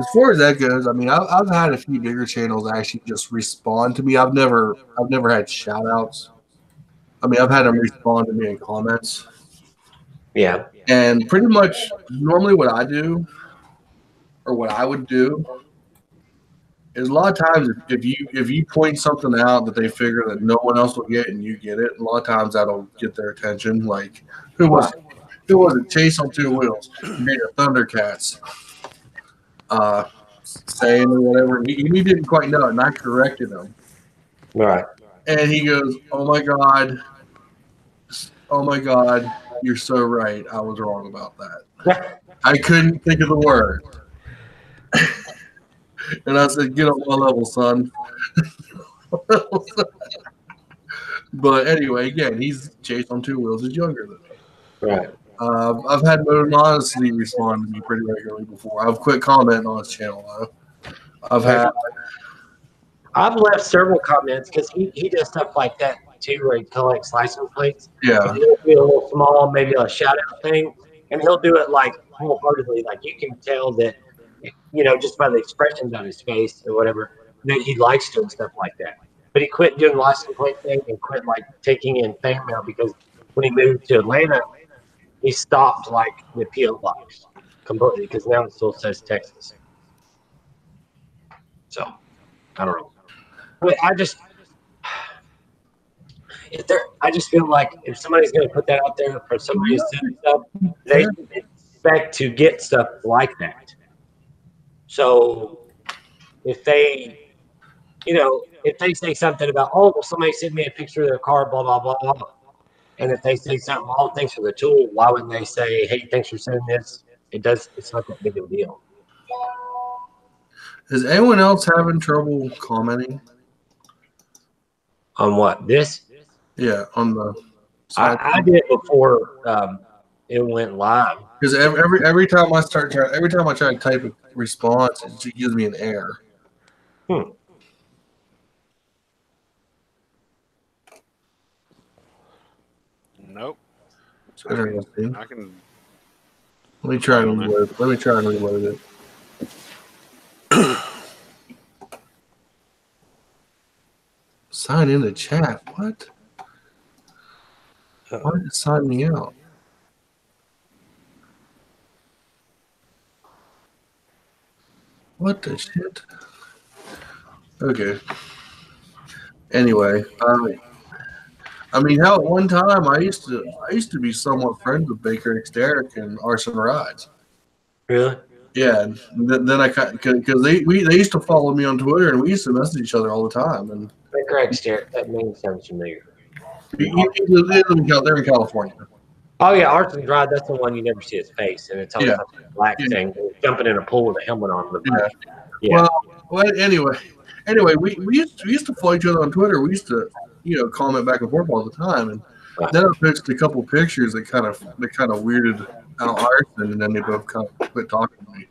as far as that goes, I mean, I've had a few bigger channels actually just respond to me. I've never had shout outs. I mean, I've had them respond to me in comments. Yeah. And pretty much normally what I do or what I would do is a lot of times if you point something out that they figure that no one else will get and you get it, a lot of times that'll get their attention. Like who was it? Chase on Two Wheels, made a Thundercats saying or whatever. He didn't quite know it, and I corrected him. Right. And he goes, "Oh my God, you're so right. I was wrong about that. I couldn't think of the word." And I said, "Get on my level, son." But anyway, again, he's Chase on Two Wheels is younger than me. Right. I've had Modesty respond to me pretty regularly before. I've quit commenting on his channel though. I've left several comments because he does stuff like that too, where he collects license plates. Yeah. He'll do a little small, maybe a shout out thing, and he'll do it like wholeheartedly. Like you can tell that, just by the expressions on his face or whatever, that he likes doing stuff like that. But he quit doing the license plate thing and quit like taking in fan mail because when he moved to Atlanta, he stopped like the PO box completely because now it still says Texas. So I don't know. But I just feel like if somebody's going to put that out there for somebody to send stuff, they expect to get stuff like that. So if they, if they say something about, oh, well, somebody sent me a picture of their car, blah, blah, blah, blah. And if they say something, oh, thanks for the tool, why wouldn't they say, hey, thanks for sending this? It's not that big of a deal. Is anyone else having trouble commenting? On what? This? Yeah, on the side. I did it before it went live. Because every time I try to type a response, it gives me an error. Nope. I can. Let me try and reload it. Sign in the chat. What? Why did it sign me out? What the shit? Okay. Anyway, I mean, how at one time I used to be somewhat friends with Baker X Derrick and Arson Rides. Really? Yeah. Then I because they used to follow me on Twitter and we used to message each other all the time. And Baker X Derrick, that name sounds familiar. They're in California. Oh yeah, Arson Ride. That's the one you never see his face, and it's always like a black thing jumping in a pool with a helmet on. Well, anyway, we used to follow each other on Twitter. We used to comment back and forth all the time, and then I posted a couple pictures that kind of weirded out Arson, and then they both kind of quit talking to me.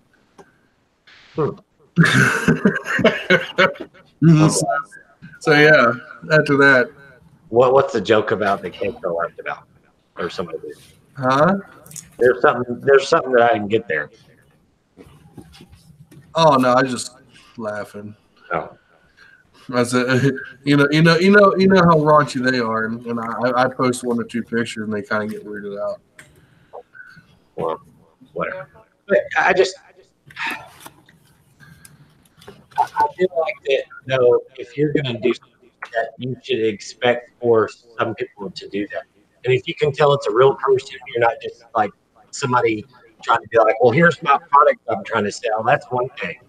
So yeah, after that. What's the joke about that Kate laughed about, or somebody did? Huh? There's something that I can get there. Oh no, I was just laughing. Oh. I said, you know how raunchy they are, and I post one or two pictures and they kind of get weirded out. Well, whatever. But I feel like that. No, if you're going to do something that, you should expect for some people to do that. And if you can tell it's a real person, you're not just like somebody trying to be like, well, here's my product I'm trying to sell. That's one thing.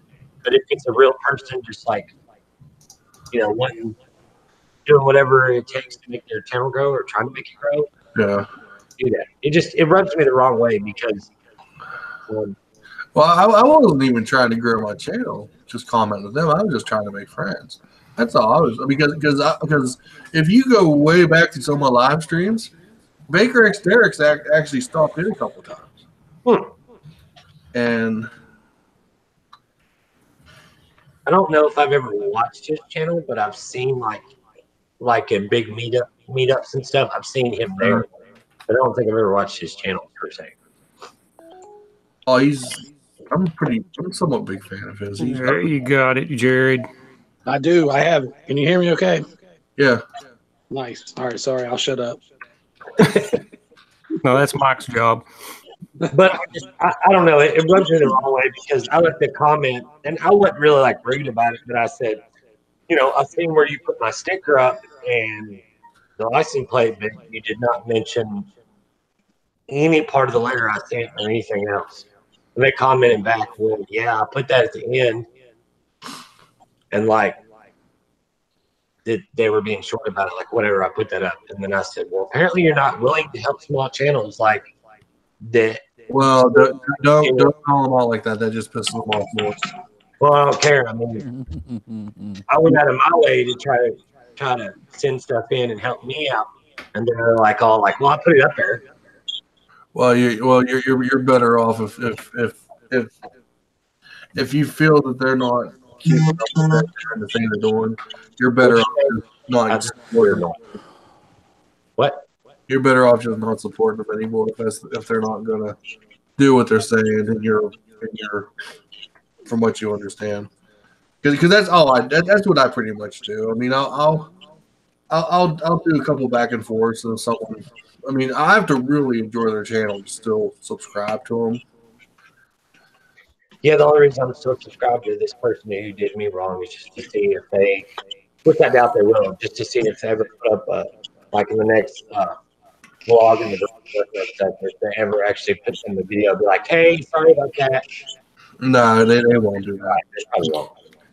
But if it's a real person, just like, doing whatever it takes to make their channel grow or trying to make it grow, do that. It rubs me the wrong way because. Well, I wasn't even trying to grow my channel. Just comment with them. I was just trying to make friends. That's all I was, because if you go way back to some of my live streams, Baker X Derrick's actually stopped in a couple times. And I don't know if I've ever watched his channel, but I've seen like a big meetups and stuff. I've seen him there, but I don't think I've ever watched his channel per se. Oh, he's I'm somewhat big fan of his. There you got it, Jared. I do. I have it. Can you hear me okay? Yeah. Nice. All right. Sorry. I'll shut up. No, that's Mike's job. But I don't know. It rubs me the wrong way because I looked at comment and I wasn't really like rude about it, but I said, you know, I've seen where you put my sticker up and the license plate, but you did not mention any part of the letter I sent or anything else. And they commented back, well, yeah, I put that at the end. And like, they were being short about it, like, whatever, I put that up. And then I said, well, apparently you're not willing to help small channels like that. Well, don't call them out like that. That just pisses them off more. Well, I don't care. I mean, I went out of my way to try to send stuff in and help me out. And they're like, all like, well, I put it up there. Well, you're better off if you feel that they're not keeping up with that kind of thing they're doing. You're better off just not supporting them. What? You're better off just not supporting them anymore if they're not gonna do what they're saying and you're from what you understand. Because that's that's what I pretty much do. I mean, I'll do a couple back and forths and someone. I mean, I have to really enjoy their channel to still subscribe to them. Yeah, the only reason I'm still subscribed to this person who did me wrong is just to see if they, which I doubt they will, just to see if they ever put up, like in the next vlog in the stuff, if they ever actually put in the video, be like, hey, sorry about that. No, they won't do that. They probably won't.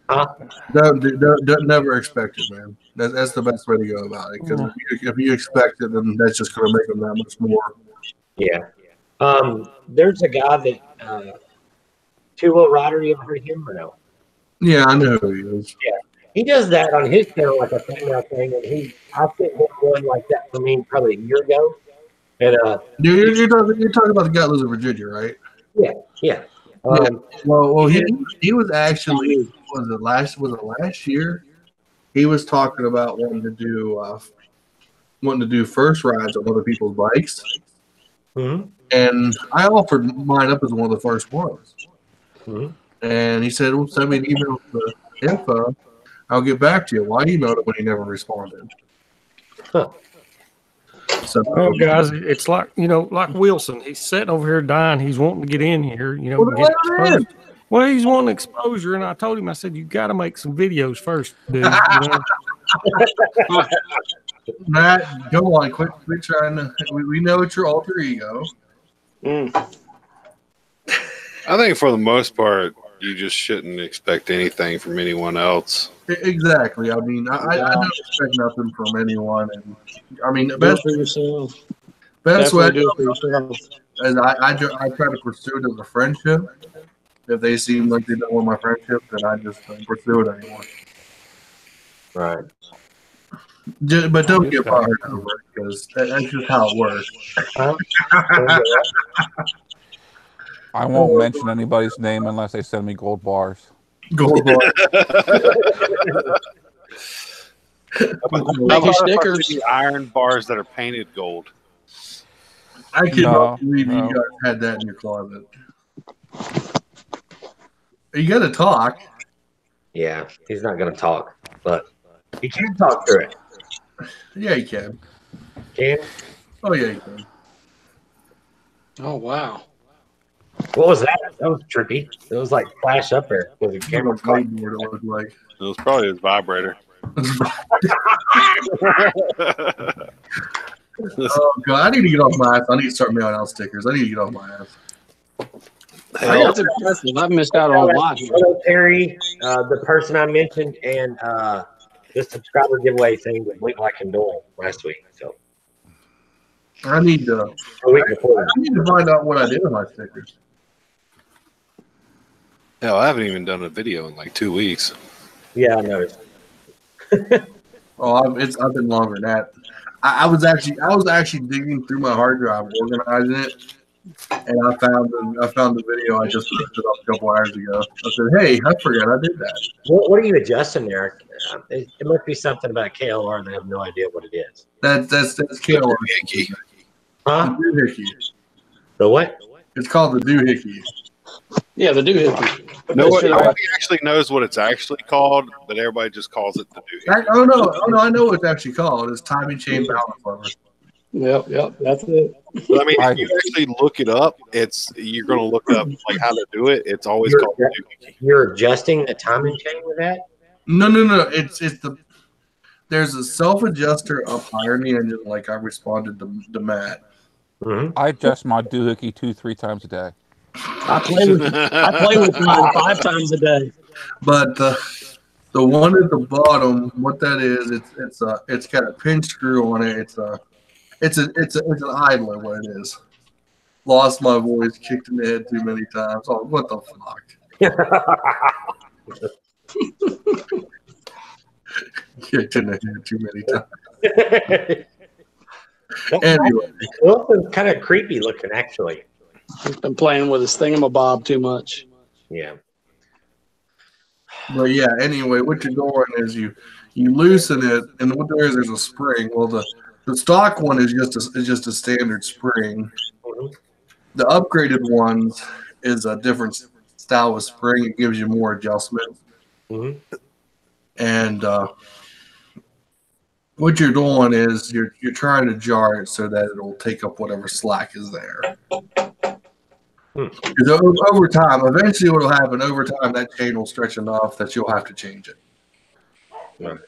Huh? Don't never expect it, man. That's the best way to go about it. Because if you expect it, then that's just going to make them that much more. Yeah. There's a guy that two-wheel rider. You ever heard of him or no? Yeah, I know who he is. Yeah, he does that on his channel like a female thing, and I think one like that for me probably a year ago. And you're talking about the guy that lives in Virginia, right? Yeah. Yeah. Well, he was actually was it last year? He was talking about wanting to do first rides on other people's bikes, and I offered mine up as one of the first ones. And he said, "Well, send me an email with the info. I'll get back to you." Well, I emailed him, but he never responded. Huh. So, guys, it's like like Wilson. He's sitting over here dying. He's wanting to get in here. Get exposed. Well, he's wanting exposure, and I told him, I said, you got to make some videos first, dude. Matt, come on, quit trying to. We know it's your alter ego. I think for the most part, you just shouldn't expect anything from anyone else. Exactly. I mean, I don't expect nothing from anyone, and I mean, the best way is I try to pursue it as a friendship. If they seem like they don't want my friendship, then I just don't pursue it anymore. Right. But don't get bothered over it because that's just how it works. I won't mention anybody's name unless they send me gold bars. Gold bars. Stickers. Iron bars that are painted gold. I cannot believe you guys had that in your closet. You got to talk. Yeah, he's not going to talk, but he can talk through it. Yeah, he can. Can? Oh, yeah, he can. Oh, wow. What was that? That was trippy. It was like flash up there with a camera. It looked like. It was probably his vibrator. Oh, God. I need to get off my ass. I need to start mailing out stickers. I need to get off my ass. That's impressive. I've missed out on a lot. Hello, Terry, the person I mentioned, and the subscriber giveaway thing with Link Like and Doyle last week. So I need to find out what I did with my stickers. Hell, I haven't even done a video in like 2 weeks. Yeah, I noticed. I've been longer than that. I was actually digging through my hard drive, organizing it, and I found the video I just posted up a couple hours ago. I said, "Hey, I forgot I did that." What are you adjusting there? It must be something about KLR, and I have no idea what it is. That's KLR. Huh? The doohickey. The what? It's called the doohickey. Yeah, the doohickey. No one actually knows what it's actually called, but everybody just calls it the doohickey. Oh no, I know what it's actually called. It's timing chain balance lever. Yep, that's it. But I mean, if you actually look it up, you're going to look up like how to do it. It's always called the doohickey. You're adjusting the timing chain with that? No. There's a self adjuster up higher in the engine, like I responded to Matt. Mm-hmm. I adjust my doohickey 2-3 times a day. I play with mine 5 times a day. But the one at the bottom, what that is, it's got a pinch screw on it. It's an idler. What it is. Lost my voice, kicked in the head too many times. Oh, what the fuck! Kicked in the head too many times. Anyway, Wilson's kind of creepy looking, actually. He's been playing with his thingamabob too much. Yeah. But yeah, anyway, what you're doing is you loosen it, and what there is, there's a spring. Well, the stock one is just a standard spring. Mm-hmm. The upgraded ones is a different style of spring. It gives you more adjustment. Mm-hmm. And what you're doing is you're trying to jar it so that it'll take up whatever slack is there. Because over time, eventually what will happen, over time, that chain will stretch enough that you'll have to change it. Right.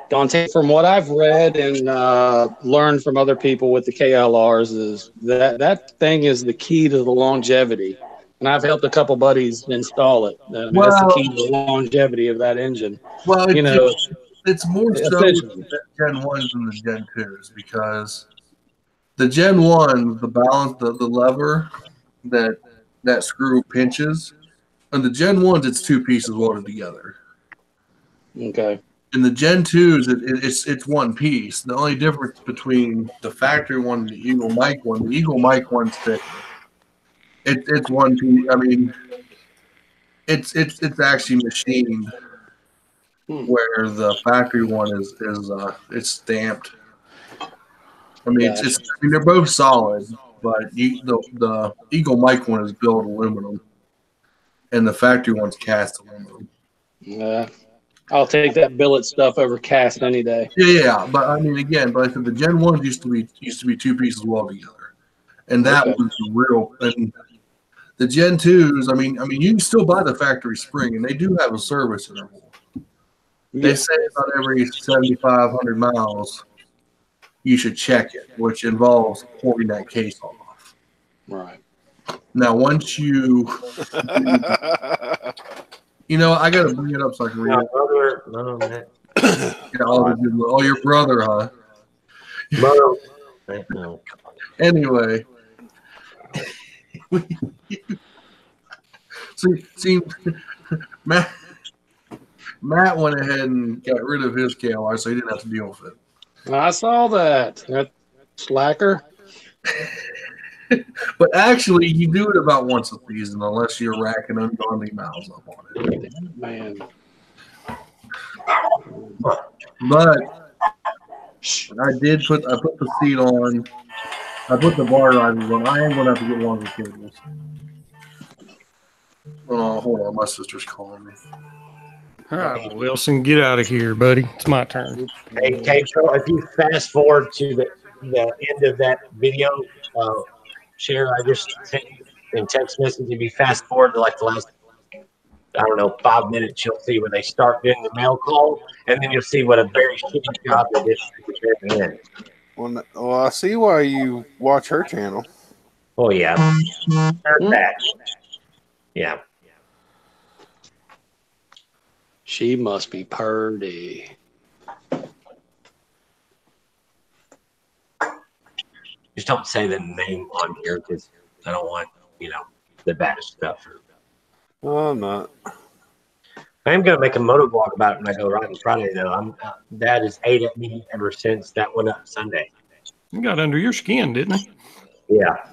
Dante, from what I've read and learned from other people with the KLRs, is that thing is the key to the longevity. And I've helped a couple buddies install it. That's the key to the longevity of that engine. Well, it's more so the Gen 1s than the Gen 2s, because the Gen 1, the balance, the lever that screw pinches, and the Gen 1s, it's 2 pieces welded together. Okay. In the Gen 2s, it's 1 piece. The only difference between the factory one and the Eagle Mike one, the Eagle Mike one's thicker. It's 1 piece. I mean, it's actually machined, where the factory one is it's stamped. I mean, they're both solid, but the Eagle Mike one is built aluminum, and the factory one's cast aluminum. Yeah. I'll take that billet stuff over cast any day. Yeah, but I mean, again, but the Gen 1 used to be 2 pieces welded together, and that was real. And the Gen 2s, I mean, you can still buy the factory spring, and they do have a service interval. They say about every 7,500 miles, you should check it, which involves pulling that case off. Right. Now, once you. You know, I got to bring it up so I can read it. Oh, your brother, huh? No. Anyway. See, Matt went ahead and got rid of his KLR, so he didn't have to deal with it. I saw that. That slacker. But actually, you do it about once a season, unless you're racking ungodly miles up on it. Man. But I put the seat on. I put the bar risers on. I am going to have to get longer cables. Oh, hold on. My sister's calling me. All right, Wilson, get out of here, buddy. It's my turn. Hey, so if you fast forward to the end of that video, share, I just sent you in text message. If you fast forward to like the last, 5 minutes, you'll see when they start doing the mail call, and then you'll see what a very shitty job they did at the very end. Well, I see why you watch her channel. Oh, yeah. That. Yeah. She must be purdy. Just don't say the name on here because I don't want, the bad stuff. No, I'm not. I am going to make a motovlog about it when I go riding Friday, though. Dad has ate at me ever since that went up Sunday. You got under your skin, didn't it? Yeah,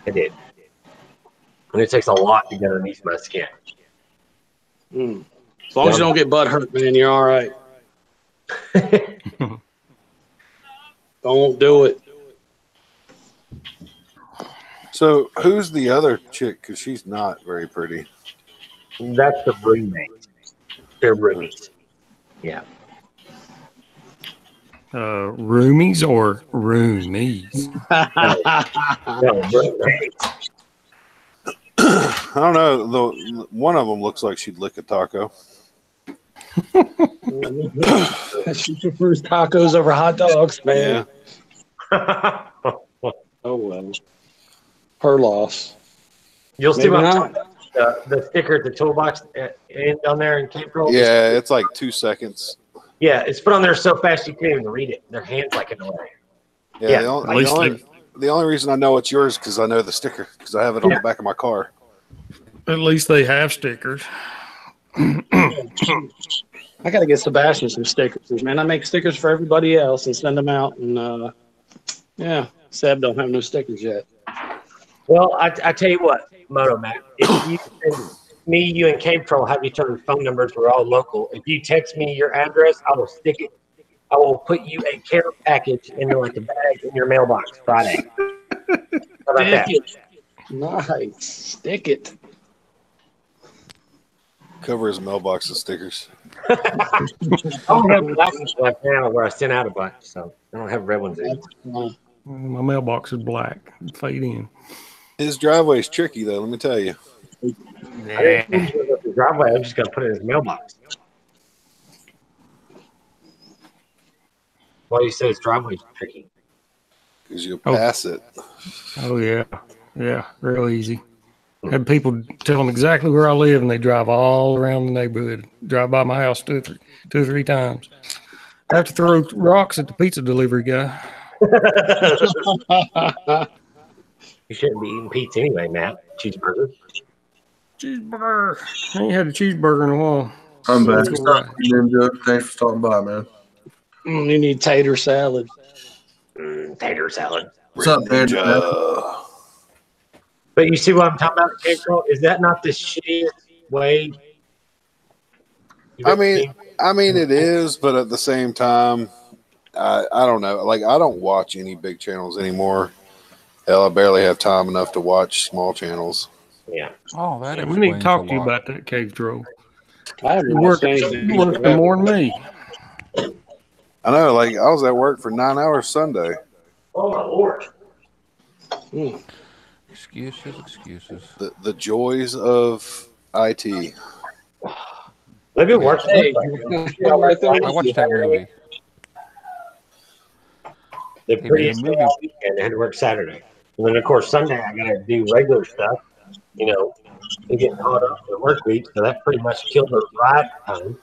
I did. And it takes a lot to get underneath my skin. As long as you don't get butt hurt, man, you're all right. Don't do it. So who's the other chick? Because she's not very pretty. That's the roommate. They're roommates. Yeah. Roomies or roomies? No, roommates. I don't know. One of them looks like she'd lick a taco. She prefers tacos over hot dogs, man. Yeah. Oh well. Her loss. You'll see Maybe what I'm not. talking about. The sticker at the toolbox end on there in Cape Roll. Yeah, it's like 2 seconds. Yeah, it's put on there so fast you can't even read it. Their hands like in the way. Yeah, Yeah, the only reason I know it's yours because I know the sticker because I have it on the back of my car. At least they have stickers. I got to get Sebastian some stickers, man. I make stickers for everybody else and send them out. And yeah, Seb don't have no stickers yet. Well, I tell you what, Motomat, if you send me, you, and Cape Troll have each other's phone numbers. We're all local. If you text me your address, I will stick it. I will put you a care package into like a bag in your mailbox Friday. How about that? Nice. Stick it. Cover his mailbox with stickers. I don't have black ones left now where I sent out a bunch, so I don't have red ones anymore. My mailbox is black. Fade in. His driveway's tricky though. Let me tell you. I didn't put it up the driveway. I'm just going to put it in his mailbox. Why do you say his driveway's tricky? Because you'll pass it. Oh yeah, yeah, real easy. Had people tell them exactly where I live, and they drive all around the neighborhood. Drive by my house two or three times. I have to throw rocks at the pizza delivery guy. You shouldn't be eating pizza anyway, Matt. Cheeseburger. Cheeseburger. I ain't had a cheeseburger in a while. I'm back. That's all right. Ninja. Thanks for stopping by, man. You need tater salad. Tater salad. What's up, Ninja? But you see what I'm talking about, April? Is that not the shittiest way? I mean, it is, but at the same time, I don't know. Like, I don't watch any big channels anymore. Hell, I barely have time enough to watch small channels. Yeah. Oh, that Yeah, we need to explains talk a to you lot. about that cave troll. I haven't You're watched working anything. more than me. I know, like, I was at work for 9 hours Sunday. Oh, my Lord. Excuses. The joys of IT. Look at work. Hey, right there. I watched that movie. The prettiest day all weekend. I had to work Saturday. And then, of course, Sunday, I got to do regular stuff, you know, and get caught up for the work week. So that pretty much killed the ride time.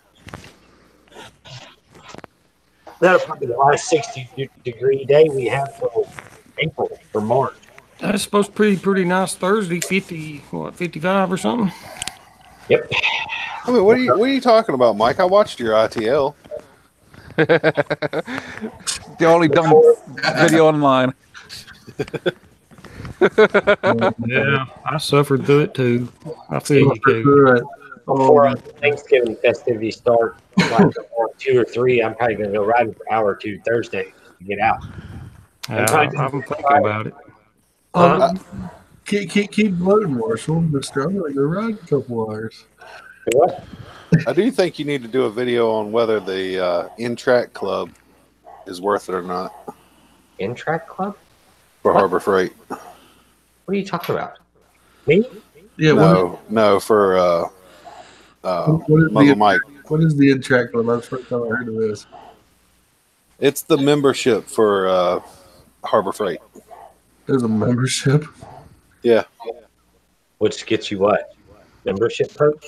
That'll probably be the last 60-degree day we have till April or March. That's supposed to be pretty nice Thursday, 55 or something? Yep. I mean, what are you talking about, Mike? I watched your ITL. The only dumb video online. Yeah, I suffered through it too. I feel you too. Before Thanksgiving festivities start, like on 2 or 3, I'm probably going to go riding for an hour or two Thursday to get out. Yeah, I'm thinking about it. Keep bloating, Marshall. Mister, I'm going to go ride a couple hours. What? I do think you need to do a video on whether the in-track club is worth it or not In-track club? for Harbor Freight. What are you talking about? Me? Yeah, No, for Mother Mike. What is the in-track club? That's the first time I heard of this. It's the membership for Harbor Freight. There's a membership. Yeah. Which gets you what? Membership perk?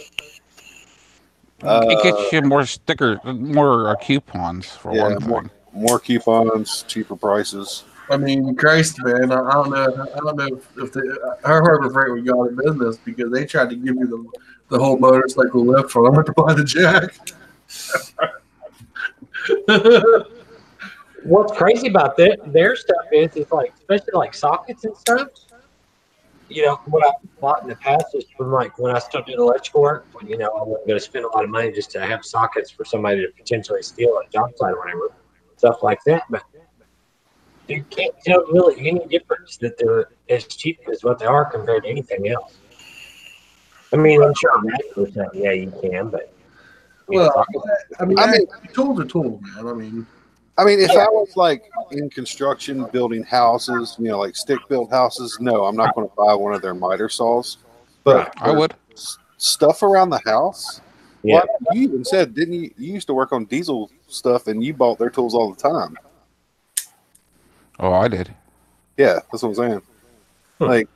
It gets you more stickers, more coupons for Yeah, one thing. more coupons, cheaper prices. I mean, Christ, man, I don't know if our Harbor Freight would go out of business because they tried to give you the whole motorcycle lift for them to buy the jack. What's crazy about their stuff is like, especially like sockets and stuff. You know, what I bought in the past is from like when I still did electrical work, when, you know, I wasn't going to spend a lot of money just to have sockets for somebody to potentially steal at a job site or whatever, stuff like that. But You can't tell really any difference that they're as cheap as what they are compared to anything else. I mean, I'm sure or something, yeah, you can, but Well, I mean, tools are tools, man. I mean, if I was like in construction, building houses, like stick-built houses, no, I'm not going to buy one of their miter saws. But I would. Stuff around the house. yeah. Well, you even said, didn't you? You used to work on diesel stuff, and you bought their tools all the time. Oh, I did. Yeah, that's what I'm saying. Like,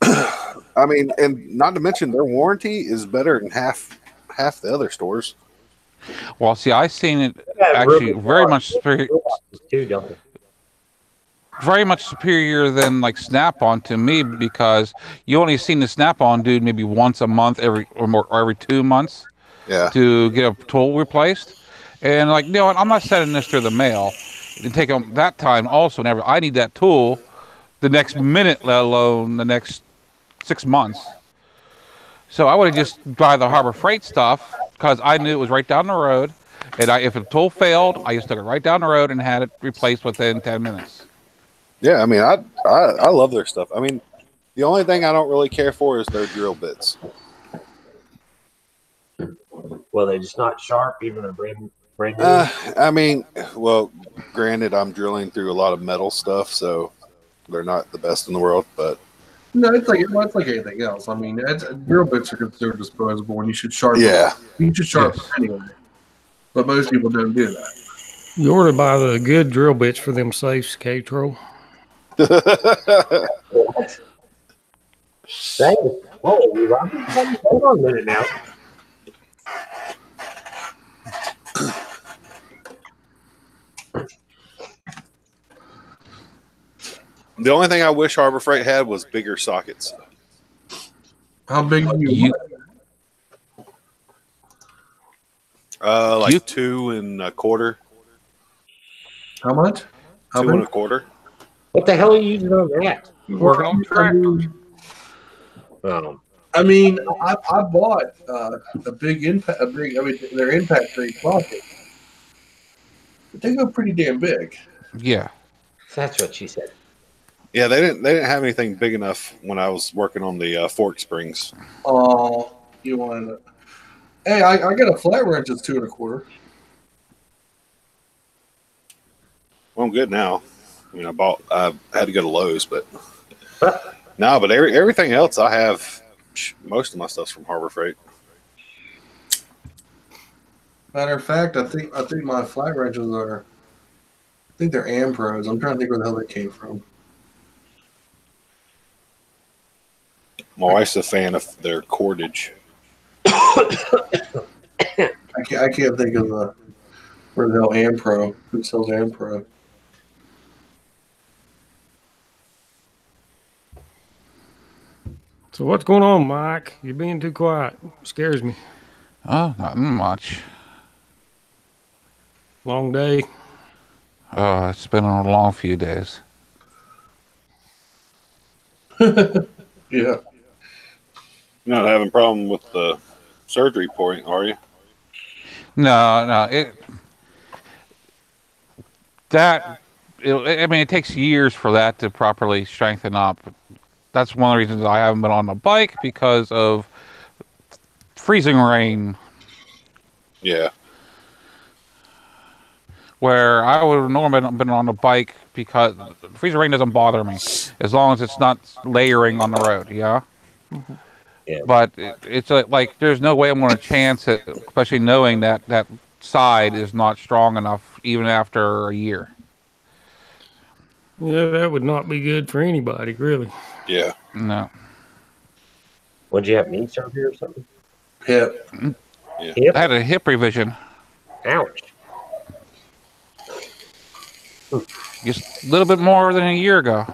I mean, and not to mention their warranty is better than half the other stores. Well, see, I seen it actually very much superior than like Snap-on to me, because you only seen the Snap-on dude maybe once a month, every 2 months, to get a tool replaced. And like, I'm not sending this to the mail. It take them that time also. Never, I need that tool the next minute, let alone the next 6 months. So I would have just buy the Harbor Freight stuff, because I knew it was right down the road. And if a tool failed, I just took it right down the road and had it replaced within 10 minutes. Yeah, I mean, I love their stuff. I mean, the only thing I don't really care for is their drill bits. Well, they're just not sharp, even a brand new. I mean, well, granted, I'm drilling through a lot of metal stuff, so they're not the best in the world, but no, it's like anything else. I mean, drill bits are considered disposable, and you should sharpen. Yeah, you should sharpen anyway. But most people don't do that. You ought to buy the good drill bits for them safes, K-Tro. What? Whoa, Robbie, hold on a minute now. The only thing I wish Harbor Freight had was bigger sockets. How big do you like 2 1/4. How much? 2 1/4. What the hell are you using on that? Working on the tractor. I mean, I bought a big impact. Their impact 3 sockets. They go pretty damn big. Yeah, That's what she said. Yeah, they didn't have anything big enough when I was working on the fork springs. Oh, you want to? Hey, I got a flat wrench that's 2 1/4. Well, I'm good now. I mean, I had to go to Lowe's, but no, but everything else I have. Most of my stuff's from Harbor Freight. Matter of fact, I think my flat wrenches are. I think they're Ampros. I'm trying to think where the hell they came from. My wife's a fan of their cordage. I can't think of where the hell Ampro. Who sells Ampro? So what's going on, Mike? You're being too quiet. Scares me. oh, not much. Long day. Oh, it's been a long few days. Yeah. You're not having a problem with the surgery point, are you? No. I mean, it takes years for that to properly strengthen up. That's one of the reasons I haven't been on the bike, because of freezing rain. Yeah. Where I would have normally been on the bike, because freezing rain doesn't bother me as long as it's not layering on the road. Yeah. Yeah. But it's like there's no way I'm going to chance it, especially knowing that side is not strong enough even after a year. Yeah, that would not be good for anybody, really. Yeah. No. Would you have knee surgery or something? Hip. Yeah. Hip? I had a hip revision Ouch. just a little bit more than a year ago.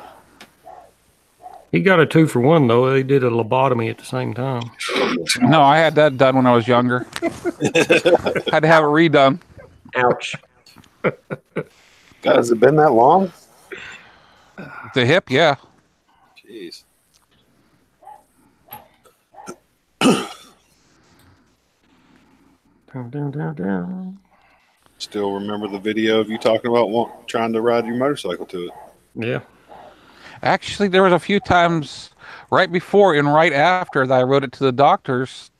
He got a 2-for-1 though. They did a lobotomy at the same time. No, I had that done when I was younger. Had to have it redone. Ouch. God, has it been that long? The hip, yeah. Jeez. Down. Still remember the video of you talking about trying to ride your motorcycle to it. Yeah. Actually, there was a few times right before and right after that I wrote it to the doctor's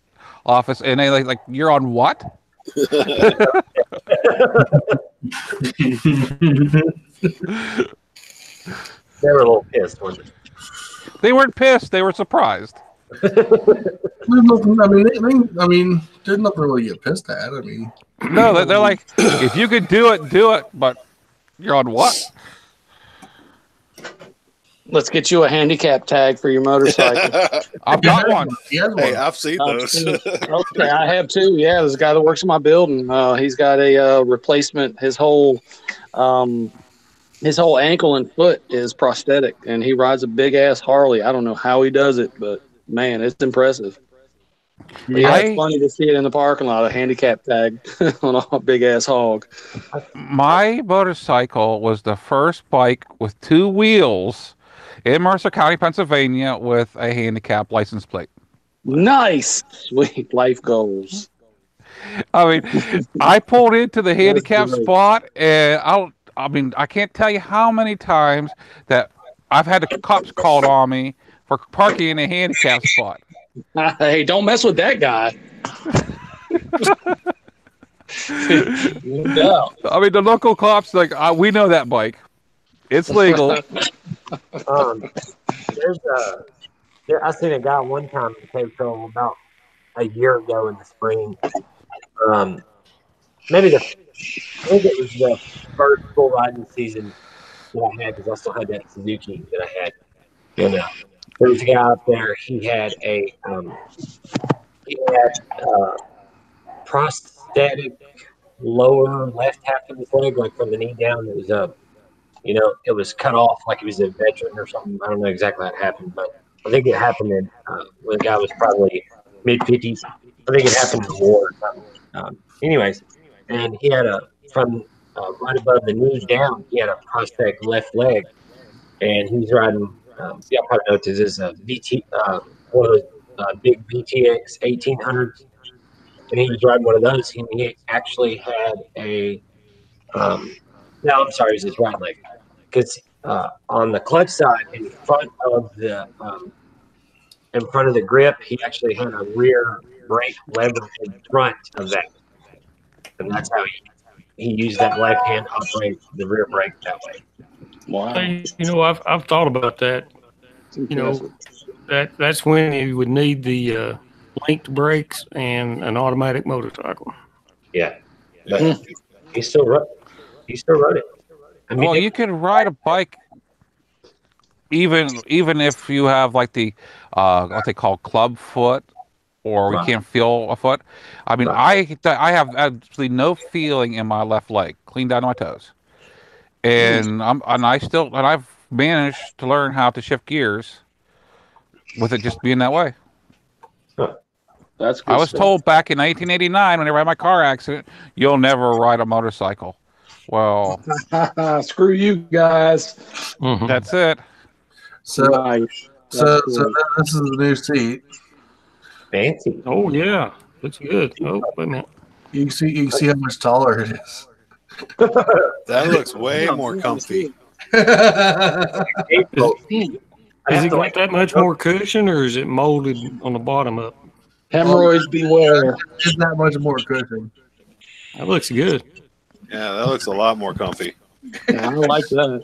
office, and they like you're on what? They were a little pissed, weren't they? They weren't pissed. They were surprised. I mean, there's nothing really to get pissed at. I mean, no, they're like, if you could do it. But you're on what? Let's get you a handicap tag for your motorcycle. I've got one. Hey, I've seen those. Okay, I have too. Yeah, there's a guy that works in my building. He's got a replacement. His whole ankle and foot is prosthetic, and he rides a big ass Harley. I don't know how he does it, but man, it's impressive. Yeah, it's funny to see it in the parking lot, a handicap tag on a big ass hog. My motorcycle was the first bike with 2 wheels in Mercer County, Pennsylvania, with a handicap license plate. Nice, sweet life goals. I mean, I pulled into the handicap spot, and I can't tell you how many times that I've had the cops called on me for parking in a handicap spot. Hey, don't mess with that guy. No. I mean, the local cops we know that bike. It's legal. I seen a guy one time in Cape Coral about a year ago in the spring. Maybe it was the first full riding season that I had, because I still had that Suzuki that I had. And there was a guy out there. He had a prosthetic lower left half of his leg, like from the knee down. It was it was cut off, like he was a veteran or something. I don't know exactly how it happened, but I think it happened when the guy was probably mid-50s. I think it happened in the war or something. Anyways, and he had from right above the knee down, he had a prosthetic left leg, and he was riding. I probably know this is a VT, one of those big VTX 1800s, and he was riding one of those. He actually had a. No, I'm sorry, it was his right leg, because on the clutch side, in front of the grip, he actually had a rear brake lever in front of that, and that's how he used that left hand to operate the rear brake that way. Wow. I've thought about that. That's when you would need the linked brakes and an automatic motorcycle. Yeah, but he still rode it. I mean, you can ride a bike even if you have like the what they call club foot, or we can't feel a foot. I mean, I have absolutely no feeling in my left leg, clean down to my toes, and I've managed to learn how to shift gears with it just being that way. Huh. That's good. I was told back in 1989, whenever I had my car accident, you'll never ride a motorcycle. Well, screw you guys. Mm-hmm. That's it. So this is the new seat. Fancy. Oh yeah, looks good. Oh, wait a minute. You can see how much taller it is. That looks way more comfy. Has it got that much more cushion, or is it molded on the bottom up? Hemorrhoids beware. It's that much more cushion. That looks good. Yeah, that looks a lot more comfy. Yeah, I like that.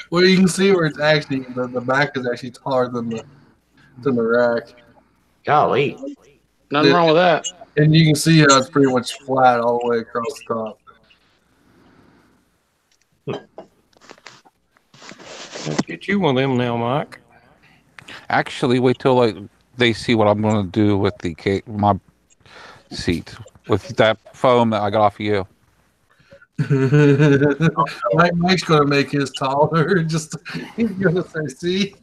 Well, you can see where it's actually the back is actually taller than the rack. Golly, nothing wrong with that. And you can see how it's pretty much flat all the way across the top. Let's get you one of them now, Mike. Actually, wait till they see what I'm going to do with my seat with that foam that I got off of you. Mike's going to make his taller. He's going to say, "See."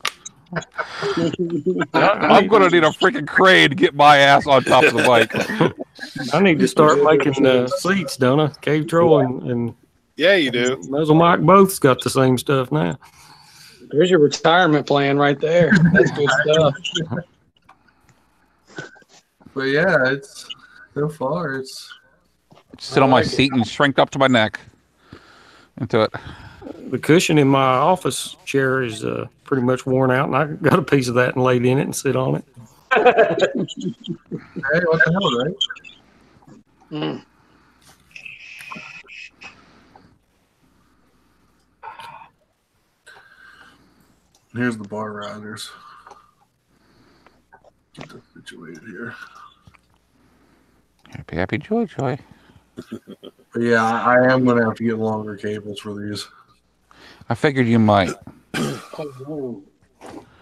I'm going to need a freaking crane to get my ass on top of the bike. I need to start making seats, don't I? Cave Troll and yeah, you do. Muzzle Mike both's got the same stuff now. There's your retirement plan right there. That's good stuff. But yeah, it's so far. Sit on my seat and shrink up to my neck into it. The cushion in my office chair is pretty much worn out, and I got a piece of that and laid in it and sit on it. Hey, what the hell, right? Mm. Here's the bar risers. Get this situated here. Happy, joy. But yeah, I am going to have to get longer cables for these. I figured you might. Oh,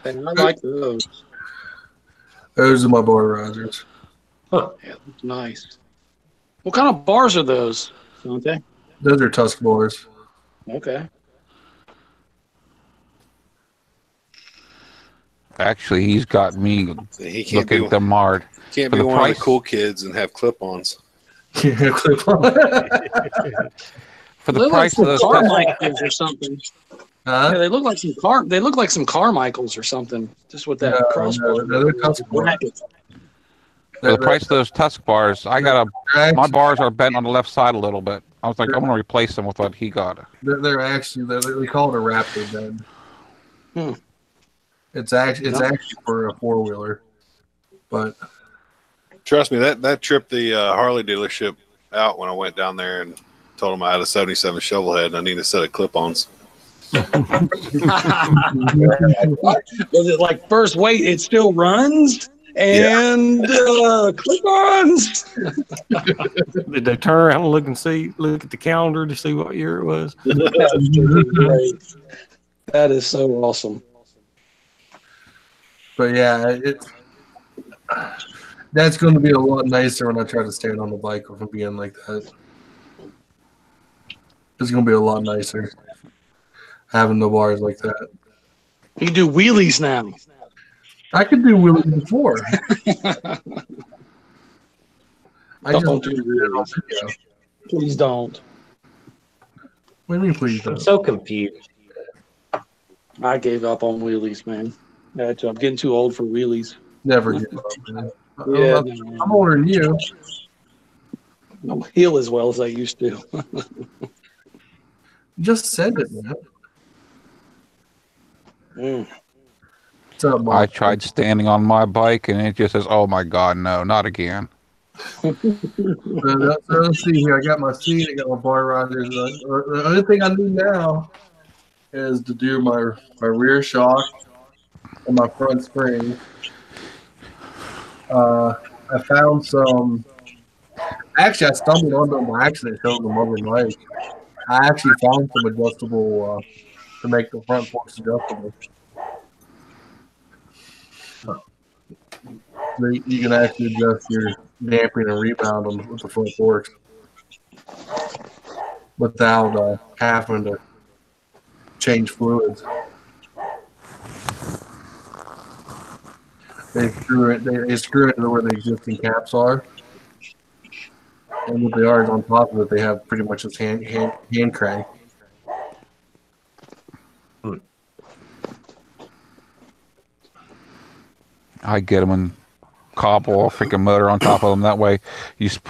I like those. Those are my bar risers. Huh. Yeah, that's nice. What kind of bars are those, Dante? Those are Tusk bars. Okay. Actually, he's got me He can't looking at them hard. Can't For be the one price- of the cool kids and have clip-ons. Yeah, clip on. For the They look like price of some those, Carmichaels or something. Huh? Yeah, they look like some They look like some Carmichaels or something. Just with that No, crossbar. no, they're Tusk bars. Bracket. for the price of those Tusk bars, I got my bars are bent on the left side a little bit. I was like, I'm going to replace them with what he got. They're actually they call it a Raptor bed. It's actually for a 4-wheeler, but Trust me, that tripped the Harley dealership out when I went down there and told them I had a 77 shovelhead and I need a set of clip-ons. Was it like first wait? It still runs and clip-ons. Did they turn around and look at the calendar to see what year it was? That's great. That is so awesome. But yeah, that's going to be a lot nicer when I try to stand on the bike with it being like that. It's going to be a lot nicer having the bars like that. You do wheelies now. I could do wheelies before. Don't do wheelies. Please don't. What do you mean, please I'm don't? so confused. I gave up on wheelies, man. I'm getting too old for wheelies. Never give up, man. Yeah, I'm older than you. I don't heal as well as I used to. You just said it, man. What's up, Mark? I tried standing on my bike, and it just says, "Oh my God, no, not again." Let's see here. I got my seat. I got my bar risers. The only thing I need now is to do my rear shock and my front spring. I found some. Actually, I stumbled onto them by accident. Showed them overnight. I actually found some adjustable to make the front forks adjustable. You can actually adjust your damping and rebound on with the front forks without having to change fluids. They screw it into where the existing caps are, and what they are is on top of it. They have pretty much this hand crank. I get them and cobble a freaking motor on top of them. That way, you just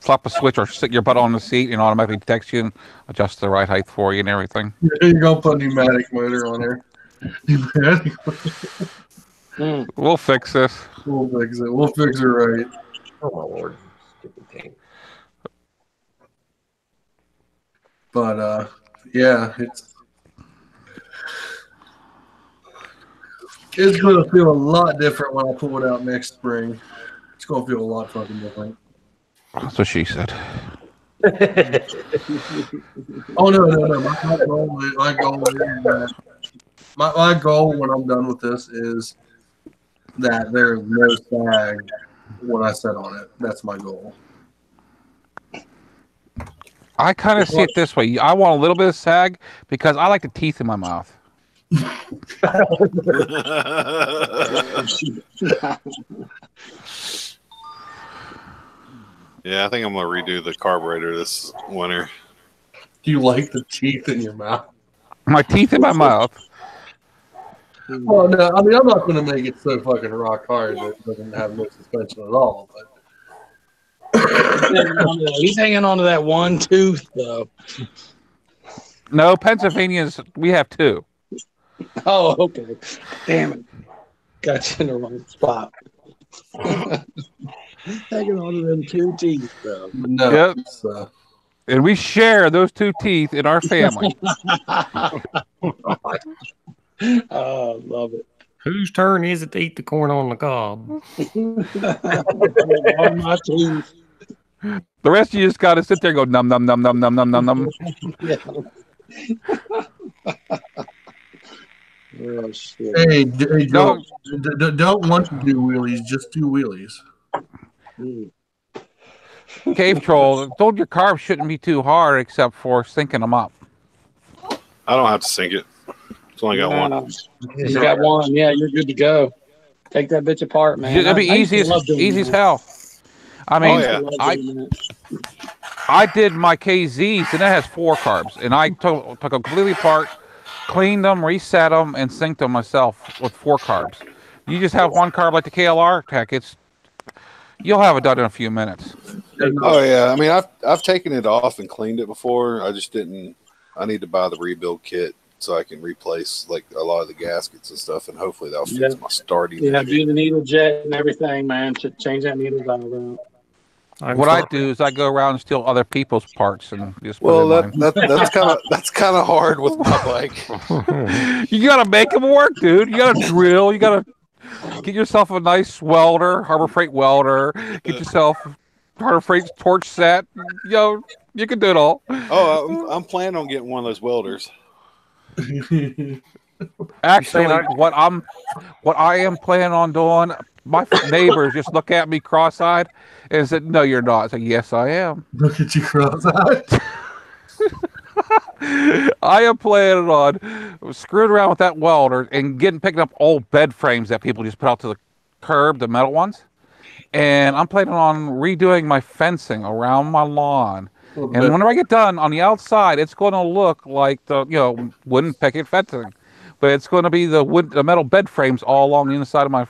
flop a switch or sit your butt on the seat and automatically detects you and adjusts the right height for you and everything. You're gonna put a pneumatic motor on there. We'll fix this. We'll fix it. We'll fix it right. Oh my Lord, stupid thing. But yeah, it's going to feel a lot different when I pull it out next spring. It's going to feel a lot fucking different. That's what she said. Oh no! My goal when I'm done with this is that there's no sag when I set on it. That's my goal. I kind of see it this way. I want a little bit of sag because I like the teeth in my mouth. Yeah, I think I'm gonna redo the carburetor this winter. Do you like the teeth in your mouth? My teeth in my mouth. Well, no, I mean I'm not going to make it so fucking rock hard that it doesn't have no suspension at all. But He's hanging on to that one tooth, though. No, Pennsylvania's. We have 2. Oh, okay. Damn it. Got you in the wrong spot. Taking all of them 2 teeth, bro. No. Yep. And we share those 2 teeth in our family. Oh, love it. Whose turn is it to eat the corn on the cob? All my teeth. The rest of you just got to sit there and go num num num num num num num num. Yeah. Oh, shit. Hey, Joe, don't want to do wheelies, just do wheelies. Cave Troll, told your carbs shouldn't be too hard except for sinking them up. I don't have to sink it. It's only got one. You got one. Yeah, you're good to go. Take that bitch apart, man. It'll be easy as hell. I mean, I did my KZs, and it has 4 carbs, and I took them completely apart, cleaned them, reset them, and synced them myself with 4 carbs. You just have 1 carb like the KLR tech. You'll have it done in a few minutes. Oh yeah, I mean, I've taken it off and cleaned it before. I just didn't. I need to buy the rebuild kit so I can replace like a lot of the gaskets and stuff, and hopefully that'll fix my starting. Yeah, do the needle jet and everything, man. Change that needle valve out. What I do is I go around and steal other people's parts and just that's kind of hard with my bike. You gotta make them work, dude. You gotta drill. You gotta get yourself a nice welder, Harbor Freight welder. Get yourself Harbor Freight torch set. You can do it all. Oh, I'm planning on getting one of those welders. Actually, what I am planning on doing, my neighbors just look at me cross-eyed and said, "No, you're not." I said, "Yes, I am." Look at you cross-eyed. I am planning on screwing around with that welder and picking up old bed frames that people just put out to the curb, the metal ones. And I'm planning on redoing my fencing around my lawn. And whenever I get done on the outside, it's going to look like the wooden picket fencing, but it's going to be the metal bed frames all along the inside of my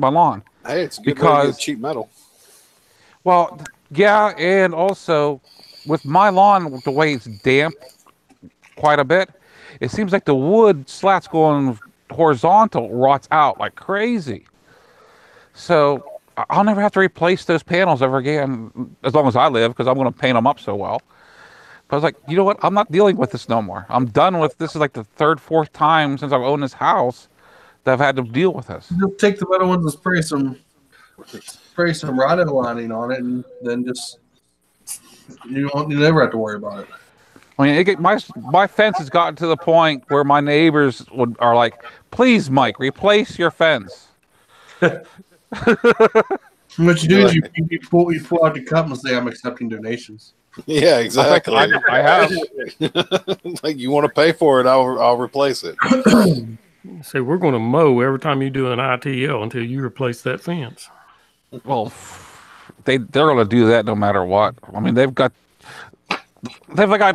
lawn. Hey, it's a good way to get cheap metal. Well, yeah, and also with my lawn, the way it's damp quite a bit, it seems like the wood slats going horizontal rots out like crazy. So I'll never have to replace those panels ever again as long as I live, because I'm going to paint them up so well. But I was like, you know what? I'm not dealing with this no more. I'm done with this. Is like the 3rd, 4th time since I've owned this house that I've had to deal with this. You'll take the metal ones and spray some rotted lining on it, and then just you never have to worry about it. I mean, my fence has gotten to the point where my neighbors are like, "Please, Mike, replace your fence." What you do is you pull out the cup and say, "I'm accepting donations." Yeah, exactly. I have. Like, you want to pay for it, I'll replace it. So we're going to mow every time you do an ITL until you replace that fence. Well, they're going to do that no matter what. I mean, they've got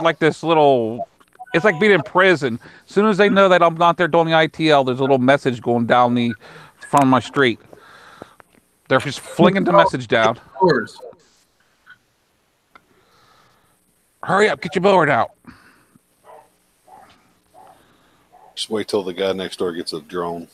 like this little. It's like being in prison. As soon as they know that I'm not there doing the ITL, there's a little message going down the front of my street. They're just flinging the message down. Hurry up, get your mower out. Just wait till the guy next door gets a drone.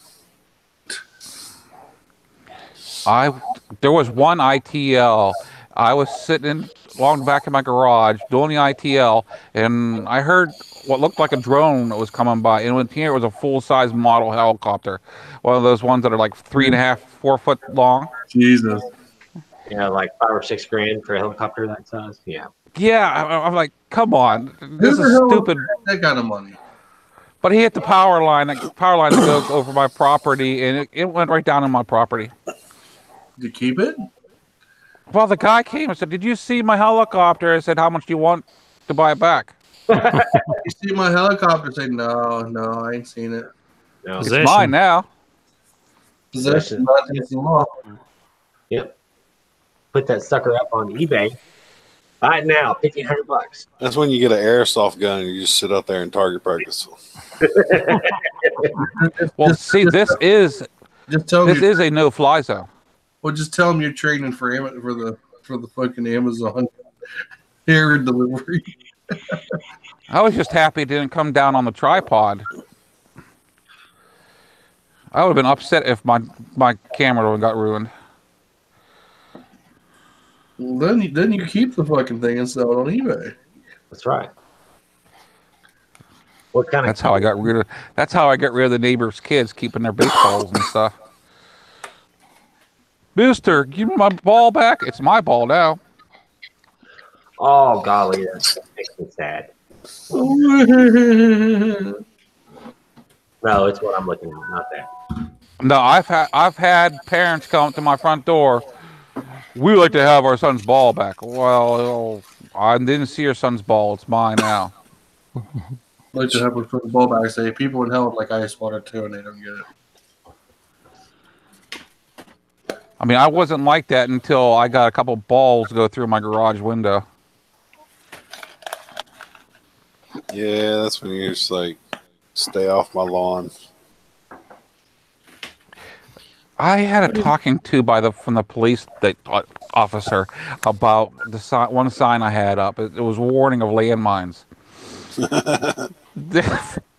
There was one ITL. I was sitting along the back of my garage doing the ITL, and I heard what looked like a drone that was coming by. And here it was a full-size model helicopter, one of those ones that are like 3.5, 4 foot long. Jesus. Yeah, like $5 or $6 grand for a helicopter that size. Yeah. Yeah, I'm like, come on, this is stupid. That kind of money. But he hit the power line that goes over my property, and it went right down in my property. Did you keep it? Well, the guy came and said, "Did you see my helicopter?" I said, "How much do you want to buy it back?" You see my helicopter? Say, no, I ain't seen it. No. It's mine now. Possession, not against the law. Yep. Put that sucker up on eBay. Buy it now, $1,500. That's when you get an airsoft gun and you just sit out there and target practice. Well, see, this is a no-fly zone. Well, just tell them you're training for the fucking Amazon air delivery. I was just happy it didn't come down on the tripod. I would have been upset if my camera got ruined. Well, then you keep the fucking thing and sell it on eBay. That's right. What kind That's how I got rid of. That's how I got rid of the neighbors' kids keeping their baseballs and stuff. Booster, give me my ball back. It's my ball now. Oh golly, that makes me sad. No, it's what I'm looking at, not that. No, I've had parents come to my front door. We like to have our son's ball back. Well, I didn't see your son's ball. It's mine now. Like to have a ball back. Say people in hell would like ice water too, and they don't get it. I mean, I wasn't like that until I got a couple balls go through my garage window. Yeah, that's when you just like stay off my lawn. I had a talking to from the police officer about the one sign I had up. It was warning of landmines.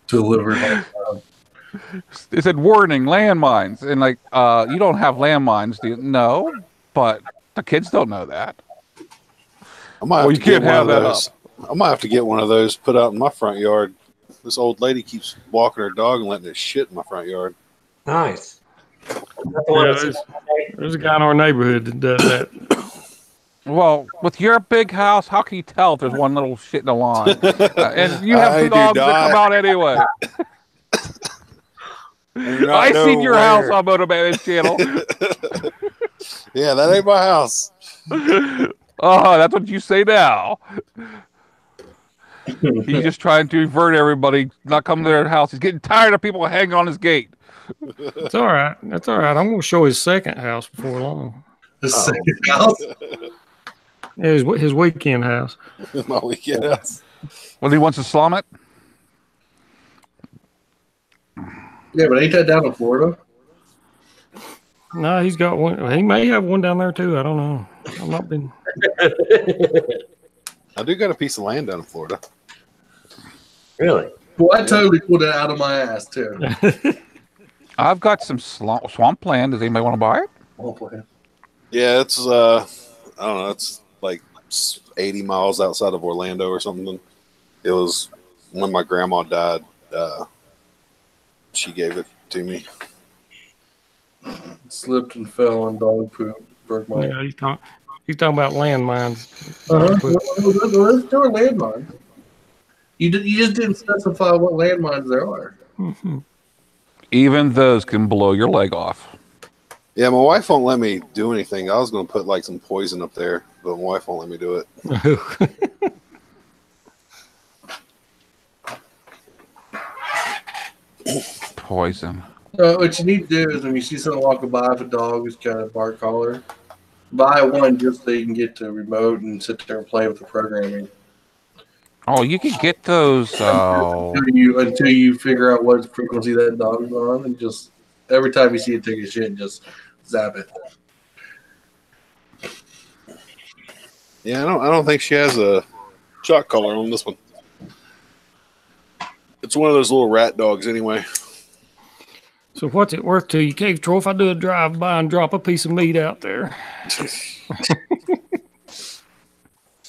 Delivered. It said warning landmines, and like you don't have landmines, do you? No, but the kids don't know that. I might have to get one of those. I might have to get one of those put out in my front yard. This old lady keeps walking her dog and letting it shit in my front yard. Nice. Yeah, there's a guy in our neighborhood that does that. Well, with your big house, how can you tell if there's one little shit in the lawn? And you have dogs that come out anyway. I seen your house on Motomattman channel. Yeah, that ain't my house. Oh, that's what you say now. He's just trying to divert everybody, not come to their house. He's getting tired of people hanging on his gate. It's all right. That's all right. I'm going to show his second house before long. His second house? Yeah, his weekend house. My weekend house. Well, he wants to slum it? Yeah, but ain't that down in Florida? No, he's got one. He may have one down there too. I don't know. I've not been. I do got a piece of land down in Florida. Really? Well, I totally pulled it out of my ass too. I've got some swamp land. Does anybody want to buy it? Yeah, it's I don't know. It's like 80 miles outside of Orlando or something. It was when my grandma died. She gave it to me. Slipped and fell on dog poop. Broke my. Yeah, he's talking about landmines. Let's do a landmine. You just didn't specify what landmines there are. Mm-hmm. Even those can blow your leg off. Yeah, my wife won't let me do anything. I was going to put like some poison up there, but my wife won't let me do it. Poison. What you need to do is when you see someone walking by with a dog who's got a bark collar, buy one just so you can get the remote and sit there and play with the programming. Oh, you can get those. Until you figure out what frequency that dog's on, and just every time you see it take a shit, just zap it. Yeah, I don't think she has a shock collar on this one. It's one of those little rat dogs anyway. So what's it worth to you, Cave Troll, if I do a drive-by and drop a piece of meat out there?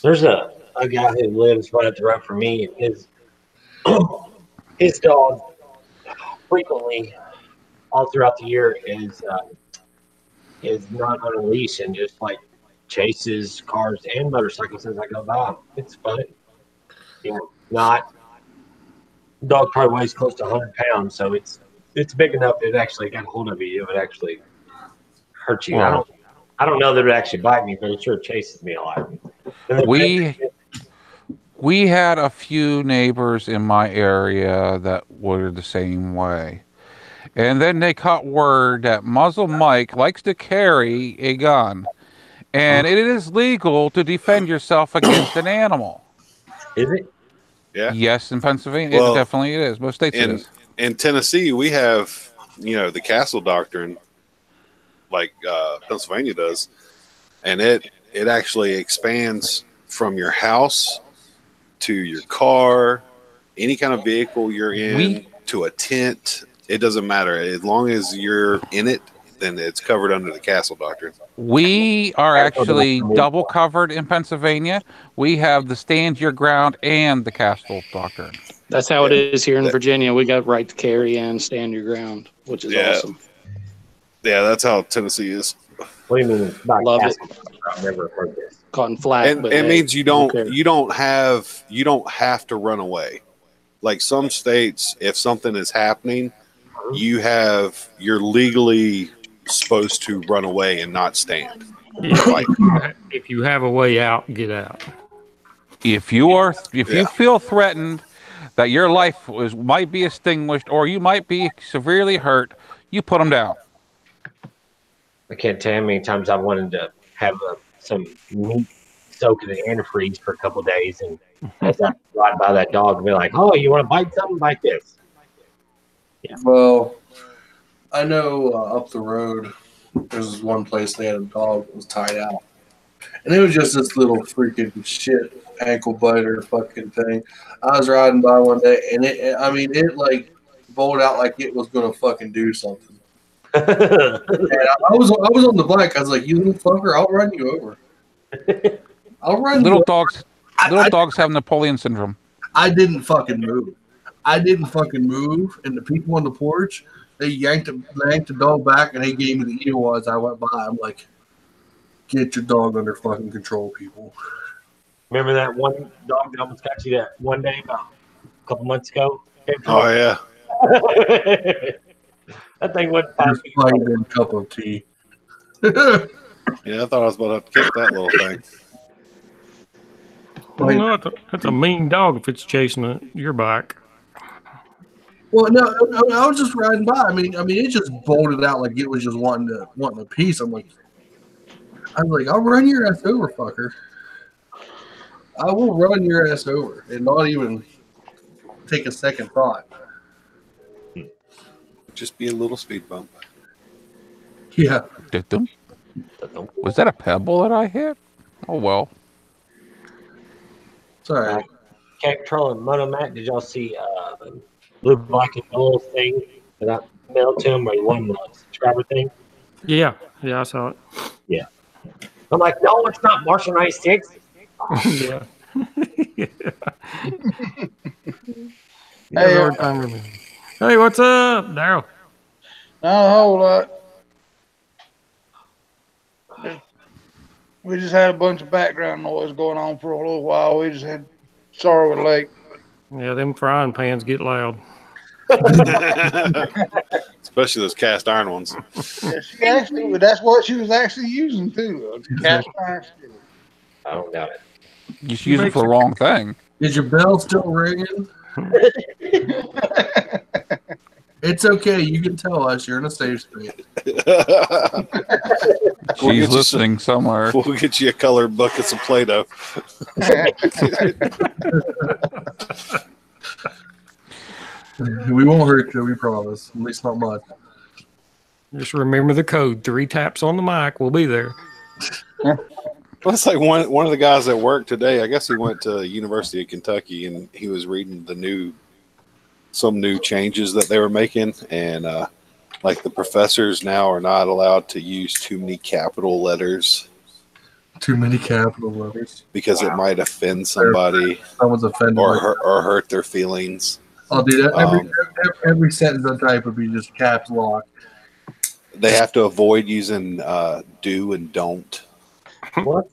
There's a guy who lives right up the road from me, and his dog frequently, all throughout the year, is not on a leash and just like chases cars and motorcycles as I go by. It's funny. You know, dog probably weighs close to 100 pounds, so it's big enough that it actually got hold of you. It would actually hurt you. Wow. I don't know that it would actually bite me, but it sure chases me a lot. We had a few neighbors in my area that were the same way. And then they caught word that Muzzle Mike likes to carry a gun. And it is legal to defend yourself against an animal. Is it? Yeah. Yes, in Pennsylvania, it definitely is. Most states it is. In Tennessee, we have, the castle doctrine, like Pennsylvania does, and it actually expands from your house to your car any kind of vehicle you're in, to a tent, it doesn't matter. As long as you're in it, then it's covered under the castle doctrine. We are actually double covered in Pennsylvania. We have the stand your ground and the castle doctrine. That's how it is here in Virginia. We got right to carry and stand your ground, which is awesome. Yeah, that's how Tennessee is. What do you mean? Love it. I've never heard this. Caught in flat. And it means you don't have to run away. Like some states, if something is happening, you're legally supposed to run away and not stand. If you have a way out, get out. If you feel threatened that your life might be extinguished or you might be severely hurt, you put them down. I can't tell you how many times I wanted to have some meat soaked in antifreeze for a couple of days, and as I ride by that dog and be like, "Oh, you want to bite something? Bite this." Yeah. Well, I know up the road, there's this one place they had a dog that was tied out, and it was just this little freaking shit ankle biter fucking thing. I was riding by one day, and it like bolted out like it was gonna fucking do something. And I was on the bike. I was like, "You little fucker, I'll run you over." I'll run. Little dogs have Napoleon syndrome. I didn't fucking move. And the people on the porch, they yanked the dog back, and they gave me the evil as I went by. I'm like, "Get your dog under fucking control, people." Remember that one dog that almost got you that one day about a couple months ago? Oh yeah. That thing went past me. A cup of tea. Yeah, I thought I was about to kick that little thing. Well, no, that's a mean dog if it's chasing your bike. Well, no, I was just riding by. I mean, it just bolted out like it was just wanting a piece. I was like, "I'll run your ass over, fucker. I will run your ass over," and not even take a second thought. Just be a little speed bump. Yeah. Was that a pebble that I hit? Oh well. Sorry. Control and Motomat, did y'all see the Blue, Black, and Gold thing that I mailed to him, or the one subscriber thing? Yeah, I saw it. Yeah. I'm like, no, it's not Marshall 96. Yeah. Hey, what's up, Daryl? Not a whole lot. We just had a bunch of background noise going on for a little while. We just had Sorrow Lake. Yeah, them frying pans get loud. Especially those cast iron ones. Yeah, that's what she was actually using too. Cast iron. I don't doubt it. You should use it for the wrong thing. Is your bell still ringing? It's okay. You can tell us. You're in a safe space. She's listening somewhere. We'll get you a colored buckets of Play-Doh. We won't hurt you. We promise. At least not much. Just remember the code. 3 taps on the mic. We'll be there. Well, it's like one of the guys at work today. I guess he went to University of Kentucky, and he was reading some new changes that they were making, and like the professors now are not allowed to use too many capital letters. Too many capital letters because it might offend somebody. Someone's offended or hurt their feelings. I'll do that. Every sentence I type would be just caps lock. They have to avoid using do and don't. What?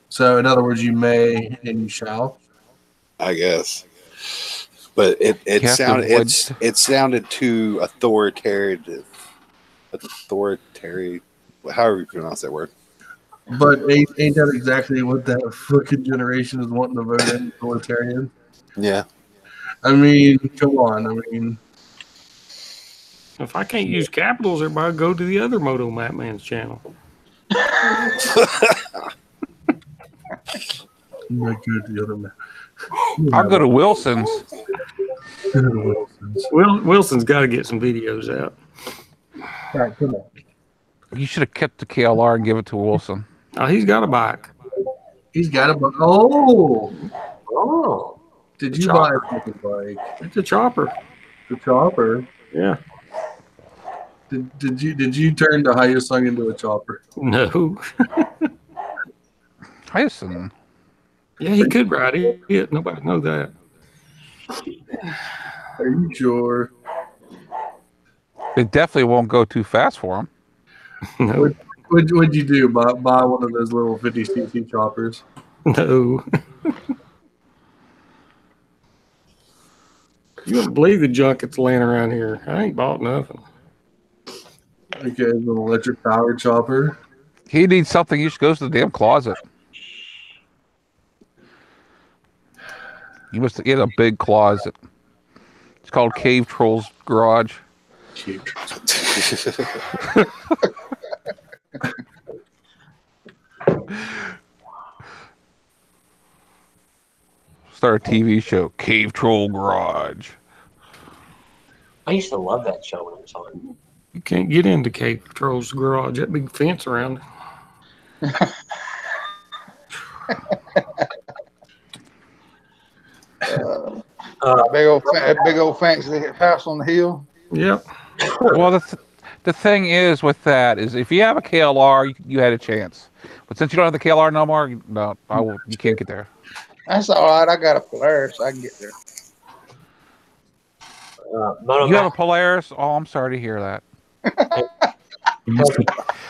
So, in other words, you may and you shall. I guess, but it sounded too authoritarian. However you pronounce that word. But ain't that exactly what that fucking generation is wanting to vote in? Authoritarian. Yeah. I mean, come on. I mean, if I can't use capitals, everybody go to the other motomattman's channel. Not good. The other man. I'll go to Wilson's. Wilson's got to get some videos out. All right, come on. You should have kept the KLR and give it to Wilson. Oh, he's got a bike. He's got a bike. Oh. Oh. Did you buy a fucking bike? It's a chopper. The chopper. Yeah. Did you turn the Hyosung into a chopper? No. Hyosung. Yeah, he could ride it. Nobody know that. Are you sure? It definitely won't go too fast for him. No. What'd you do? Buy one of those little 50cc choppers? No. You wouldn't believe the junk that's laying around here. I ain't bought nothing. Okay, an electric powered chopper. He needs something. He just goes to the damn closet. You must get a big closet. It's called Cave Troll's Garage. Cave Start a TV show, Cave Troll Garage. I used to love that show when it was on. You can't get into Cave Patrol's garage. That big fence around it. Big old fancy house on the hill. Yep. Well, the thing is with that is if you have a KLR, you had a chance. But since you don't have the KLR no more, no, you can't get there. That's all right. I got a Polaris. I can get there. You have a Polaris? Oh, I'm sorry to hear that. I'm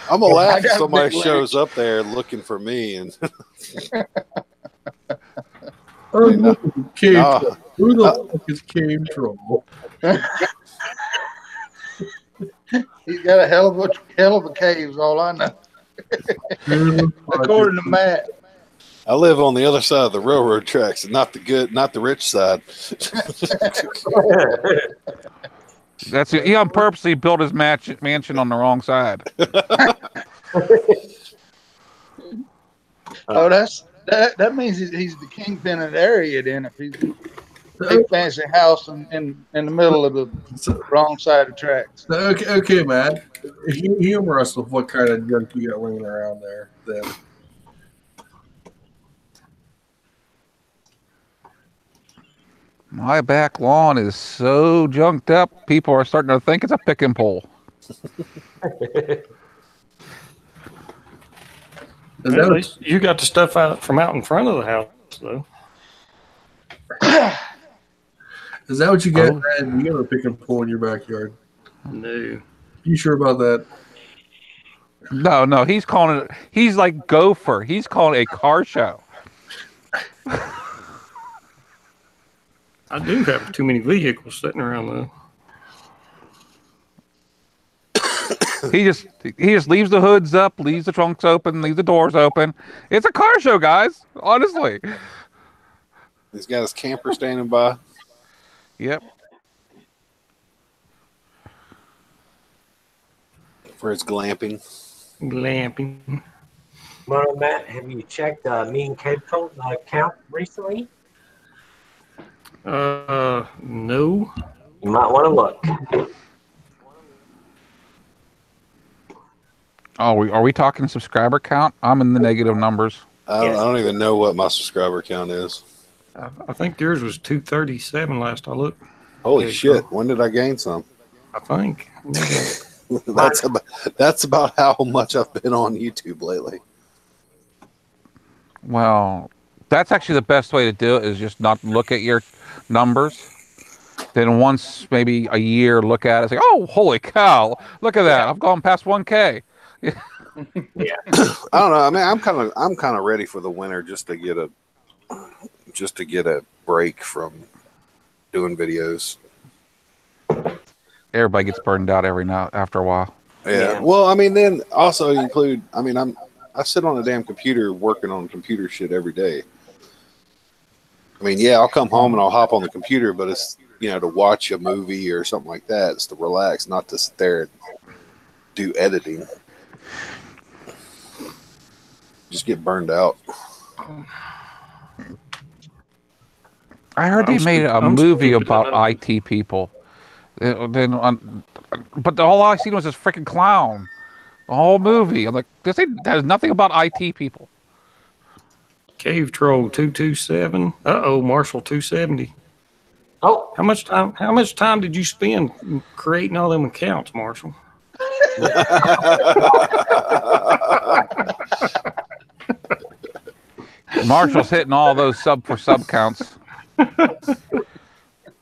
gonna laugh if somebody shows up there looking for me and Cave Troll. Who the fuck is Cave Troll? He's got a hell of a cave, is all I know. According to Matt. I live on the other side of the railroad tracks, and not the rich side. That's he on purposely built his mansion on the wrong side. Oh, that means he's the kingpin of the area. Then, if he's a big fancy house in the middle of the wrong side of tracks. Okay, man. Humor us with what kind of junk you got laying around there. Then. My back lawn is so junked up, people are starting to think it's a pick and pull. At least you got the stuff out in front of the house, though. Is that what you get, man? You got a pick and pull in your backyard? No. You sure about that? No, he's calling it. He's like Gopher. He's calling it a car show. I do have too many vehicles sitting around though. He just leaves the hoods up, leaves the trunks open, leaves the doors open. It's a car show, guys. Honestly. He's got his camper standing by. Yep. For his glamping. Well, Matt, have you checked me and Cave Troll's account recently? No. You might want to look. Oh, are we talking subscriber count? I'm in the negative numbers. I don't even know what my subscriber count is. I think yours was 237 last I looked. Holy shit! When did I gain some? I think. That's about how much I've been on YouTube lately. Well, that's actually the best way to do it is just not look at your numbers. Then once maybe a year look at it, it's like, oh, holy cow, look at that. I've gone past 1K. Yeah. I don't know. I mean, I'm kind of ready for the winter just to get a break from doing videos. Everybody gets burned out after a while. Yeah. Well, I mean, then also include. I mean, I sit on a damn computer working on computer shit every day. I mean, yeah, I'll come home and I'll hop on the computer, but it's, to watch a movie or something like that. It's to relax, not to sit there and do editing. Just get burned out. I heard they made a movie about IT people. But all I seen was this freaking clown. The whole movie. I'm like, this has nothing about IT people. Cave Troll 227. Marshall 270. Oh, How much time did you spend creating all them accounts, Marshall? Marshall's hitting all those sub counts.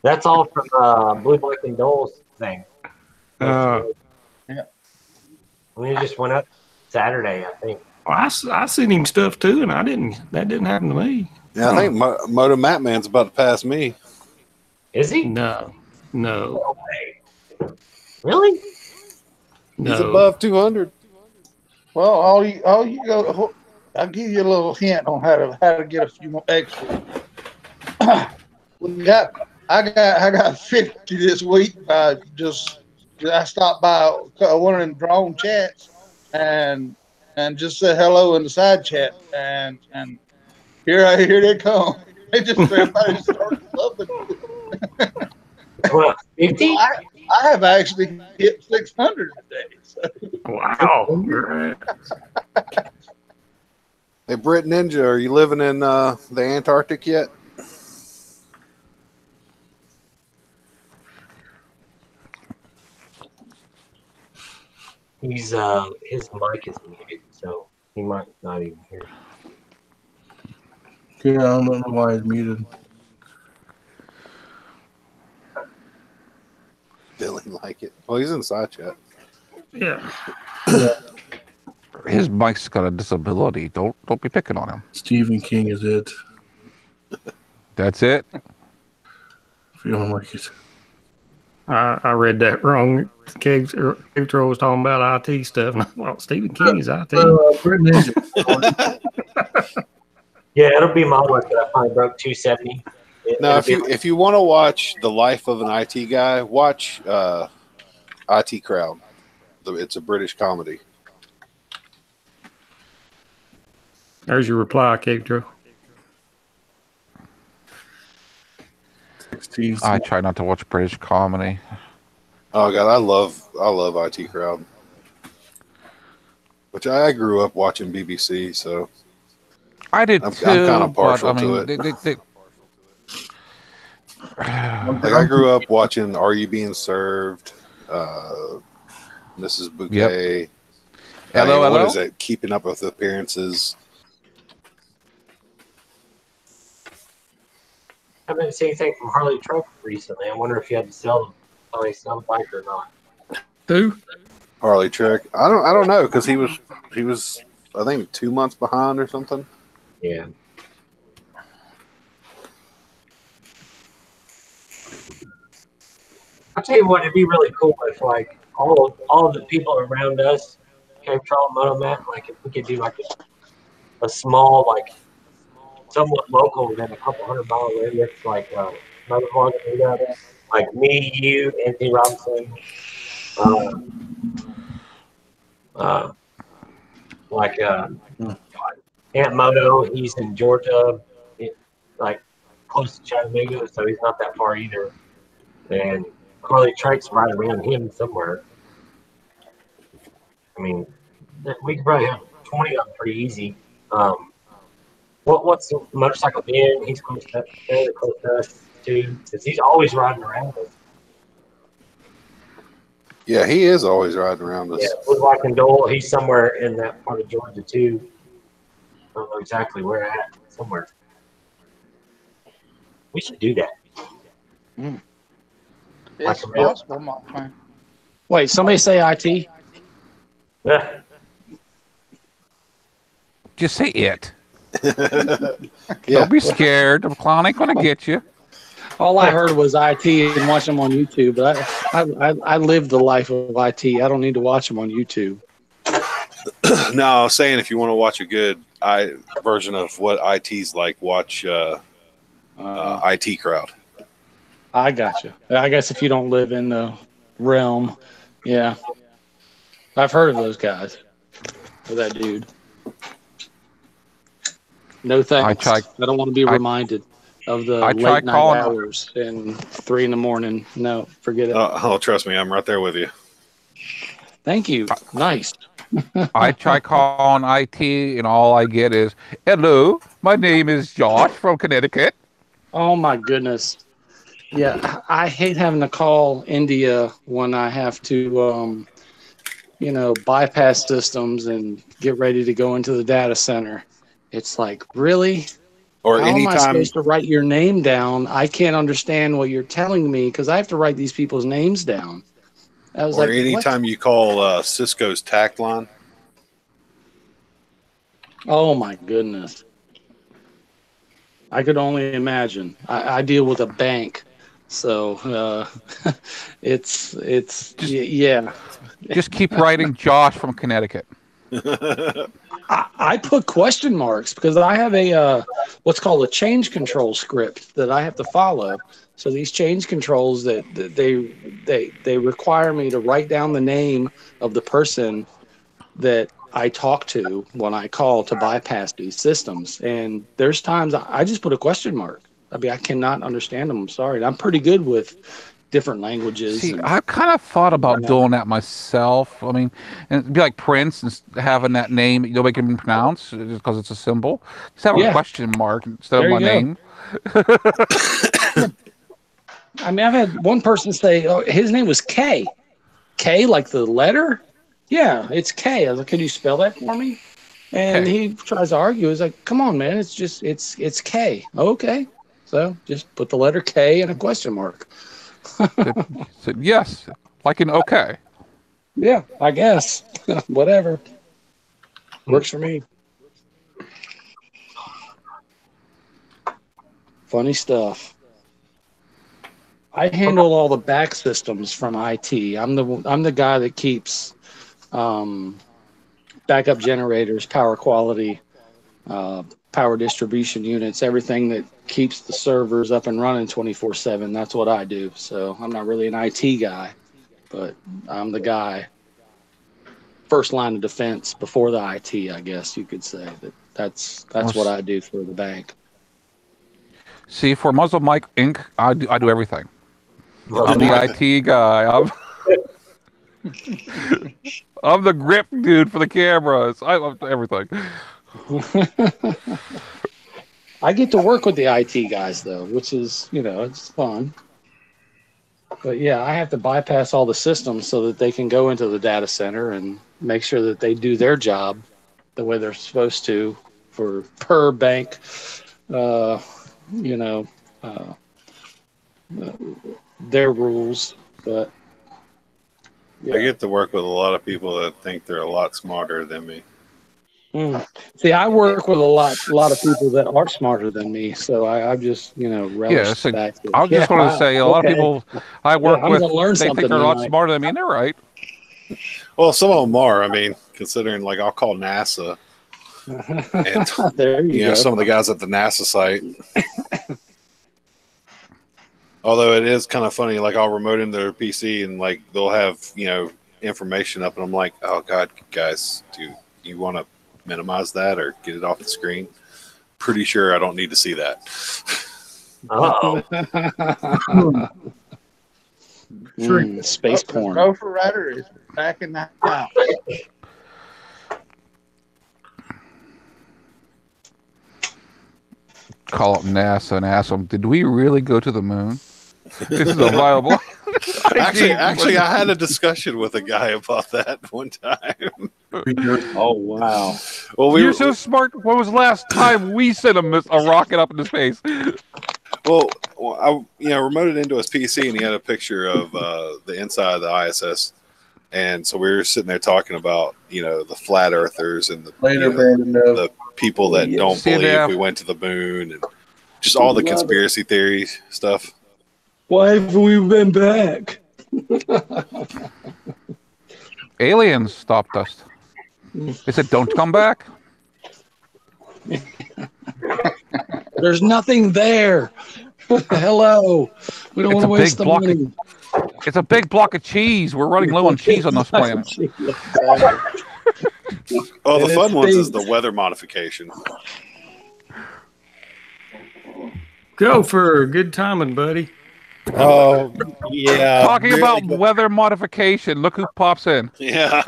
that's all from Blue Black and Dole's thing. Yeah. We just went up Saturday, I think. Well, I sent him stuff too, and that didn't happen to me. Yeah, I think motomattman's about to pass me. Is he? No. Okay. Really? No. He's above 200. Well, all you go. I'll give you a little hint on how to get a few more extra. I got 50 this week. I stopped by one of them drone chats and just said hello in the side chat, and here they come. They just everybody started loving it. What, 50? I have actually hit 600 today. So. Wow. Hey, Brit Ninja, are you living in the Antarctic yet? He's his mic is muted, so he might not even hear. Yeah, I don't know why he's muted. Feeling like it. Well, he's in side chat. Yeah. His mic's got a disability. Don't be picking on him. Stephen King is it. That's it. If you don't like it. I read that wrong. Cave Troll was talking about IT stuff. And I thought Stephen King is IT. Yeah, it'll be my luck that I finally broke 270. Now, if you want to watch the life of an IT guy, watch IT Crowd. It's a British comedy. There's your reply, Cave Troll. I try not to watch British comedy. Oh God, I love IT Crowd. Which I grew up watching BBC, so I did I'm too. kind of partial but, I mean, to it. they Like I grew up watching Are You Being Served? Mrs. Bouquet. Yep. Hello. What is it? Keeping Up with Appearances. I haven't seen anything from Harley Truck recently. I wonder if you had to sell them on a some bike or not. Who? Harley Trick. I don't know because he was I think 2 months behind or something. Yeah. I'll tell you what, it'd be really cool if like all of the people around us came from Motomat. Like if we could do like a small, like somewhat local within a couple 100-mile radius, like Motovlogs meetup, like me, you, Anthony Robinson, Aunt Moto, he's in Georgia, like close to Chattanooga, so he's not that far either. And Harley Trike's right around him somewhere. I mean, we could probably have 20 of them pretty easy. What's the motorcycle in? He's close to us too, because he's always riding around us. Yeah, he is always riding around us. Yeah, Blue Black and Doyle, he's somewhere in that part of Georgia too. I don't know exactly where at, somewhere. We should do that. Mm. It's possible, my friend. Wait, somebody say IT? Yeah. Just say it. Yeah. Don't be scared. The clown ain't gonna get you. All I heard was IT and watch them on YouTube. But I live the life of IT. I don't need to watch them on YouTube. No, I was saying if you want to watch a good version of what IT's like, watch IT Crowd. I got you. I guess if you don't live in the realm, yeah. I've heard of those guys. Or that dude. No thanks. I don't want to be reminded of the late night hours and 3 a.m. No, forget it. Oh, trust me, I'm right there with you. Thank you. Nice. I try calling IT, and all I get is, "Hello, my name is Josh from Connecticut." Oh my goodness. Yeah, I hate having to call India when I have to, bypass systems and get ready to go into the data center. It's like, really? Or How am I anytime, supposed to write your name down? I can't understand what you're telling me because I have to write these people's names down. I was or like, anytime you call Cisco's tact line. oh my goodness. I could only imagine. I deal with a bank, so yeah. Just keep writing Josh from Connecticut. I put question marks because I have a what's called a change control script that I have to follow. So these change controls that they require me to write down the name of the person that I talk to when I call to bypass these systems. And there's times I just put a question mark. I mean, I cannot understand them. I'm sorry. And I'm pretty good with different languages. See, I've kind of thought about doing that myself. I mean, and it'd be like Prince and having that name that nobody can pronounce just because it's a symbol. Just have a question mark instead of my name. I mean, I've had one person say, "Oh, his name was K." K, like the letter? Yeah, it's K. I was like, "Can you spell that for me?" And he tries to argue. He's like, "Come on, man, it's K." Okay, so just put the letter K and a question mark. Said yes, like an okay. Yeah, I guess. Whatever. Works for me. Funny stuff. I handle all the back systems from IT. I'm the guy that keeps backup generators, power quality, power distribution units, everything that keeps the servers up and running 24/7. That's what I do. So I'm not really an IT guy, but I'm the guy. First line of defense before the IT, I guess you could say. That's what I do for the bank. See, for Muzzle Mike Inc., I do everything. I'm the IT guy. I'm the grip dude for the cameras. I love everything. I get to work with the IT guys though, which is, it's fun. But yeah, I have to bypass all the systems so that they can go into the data center and make sure that they do their job the way they're supposed to for per bank, their rules. But yeah. I get to work with a lot of people that think they're a lot smarter than me. See, I work with a lot of people that are smarter than me, so I just relish the fact that, I was just going to say a lot of people I work with they think they're a lot smarter than me, and they're right. Well, some of them are. I mean, considering like I'll call NASA, and there you go. Some of the guys at the NASA site. Although it is kind of funny, like I'll remote into their PC and like they'll have information up, and I'm like, oh god, guys, do you want to minimize that or get it off the screen? Pretty sure I don't need to see that. Space porn. Gopher Rider is back in the house. Call up NASA and ask them, did we really go to the moon? This is a viable. Actually, I had a discussion with a guy about that one time. Oh wow! Well, you're so smart. When was the last time we sent a rocket up into space? Well, I remoted into his PC and he had a picture of the inside of the ISS, and so we were sitting there talking about the flat earthers and the people that don't believe we went to the moon and just all the conspiracy theory stuff. Why have we been back? Aliens stopped us. They said, "Don't come back." There's nothing there. Hello. We don't want to waste the money. It's a big block of cheese. We're running low on cheese on this planet. Oh, the fun ones is the weather modification. Go for good timing, buddy. Oh, yeah. Talking really about good. weather modification. Look who pops in. Yeah.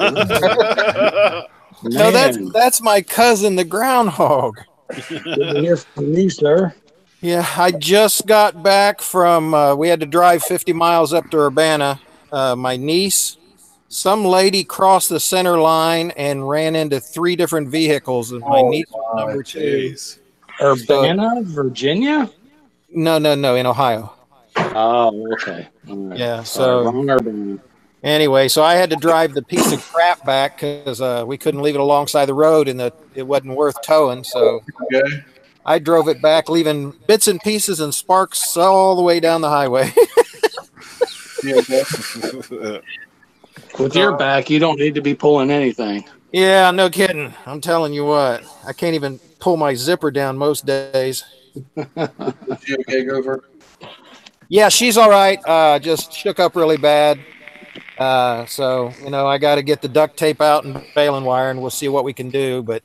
No, Man, that's my cousin, the groundhog. good to hear from you, sir. Yeah, I just got back from. We had to drive 50 miles up to Urbana. My niece, some lady crossed the center line and ran into 3 different vehicles. And my niece was number 2. Jeez. Urbana, Virginia? No, in Ohio. Oh, okay. All right. Yeah, Sorry, so wrong Urbana. anyway, so I had to drive the piece of crap back because we couldn't leave it alongside the road and it wasn't worth towing. So Okay. I drove it back, leaving bits and pieces and sparks all the way down the highway. Yeah, okay. With your back, you don't need to be pulling anything. Yeah, no kidding. I'm telling you what, I can't even pull my zipper down most days. Is she okay, Grover? Yeah, she's all right. Just shook up really bad. So, I got to get the duct tape out and baling wire, and we'll see what we can do. But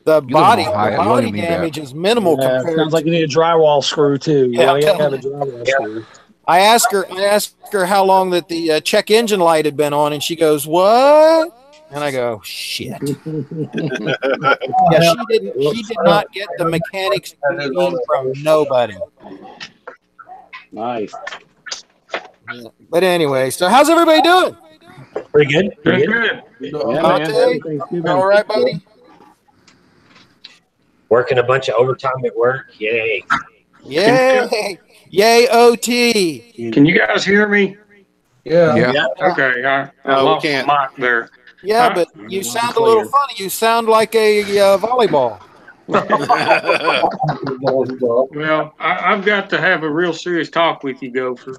the live in body Ohio, you don't body even need damage is minimal Yeah, compared sounds like to. you need a drywall screw too. Yeah, You I'm have a telling drywall screw. I asked her how long that the check engine light had been on, and she goes, "What?" And I go, "Shit." Yeah, she did not get the mechanics training from nobody. Nice. But anyway, so how's everybody doing? Pretty good. Pretty good. Yeah, Dante? man. Everything's good. All right, buddy? Working a bunch of overtime at work. Yay. Yay! Yay, OT! Can you guys hear me? Yeah. Yeah. Okay, I No, we lost can't. my mic there. Yeah, but you sound a little funny. You sound like a volleyball. Well, I've got to have a real serious talk with you, Gopher.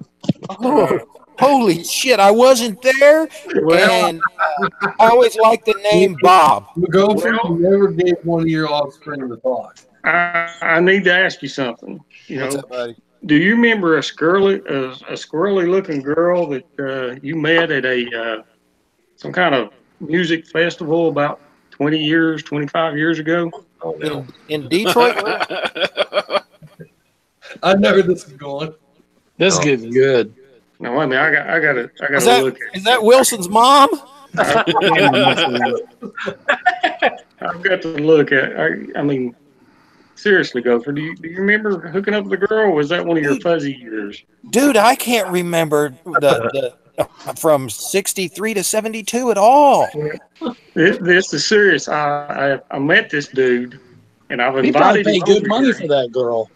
Oh, holy shit! I wasn't there, Well, and I always liked the name Bob. Gopher, you never gave one of your offspring the thought. I need to ask you something. You What's know, up, buddy? do you remember a squirrely looking girl that you met at a some kind of music festival about 25 years ago? Oh, no. In Detroit? I know where this is going. This gets good. Now, wait a minute. I gotta look at Is that Wilson's mom? I've got to look at. I mean, seriously, Gopher, do you remember hooking up with the girl? Or was that one of your fuzzy years? Dude, I can't remember the from 63 to 72 at all. This is serious. I met this dude, and I've He probably invited him paid good over money here. for that girl.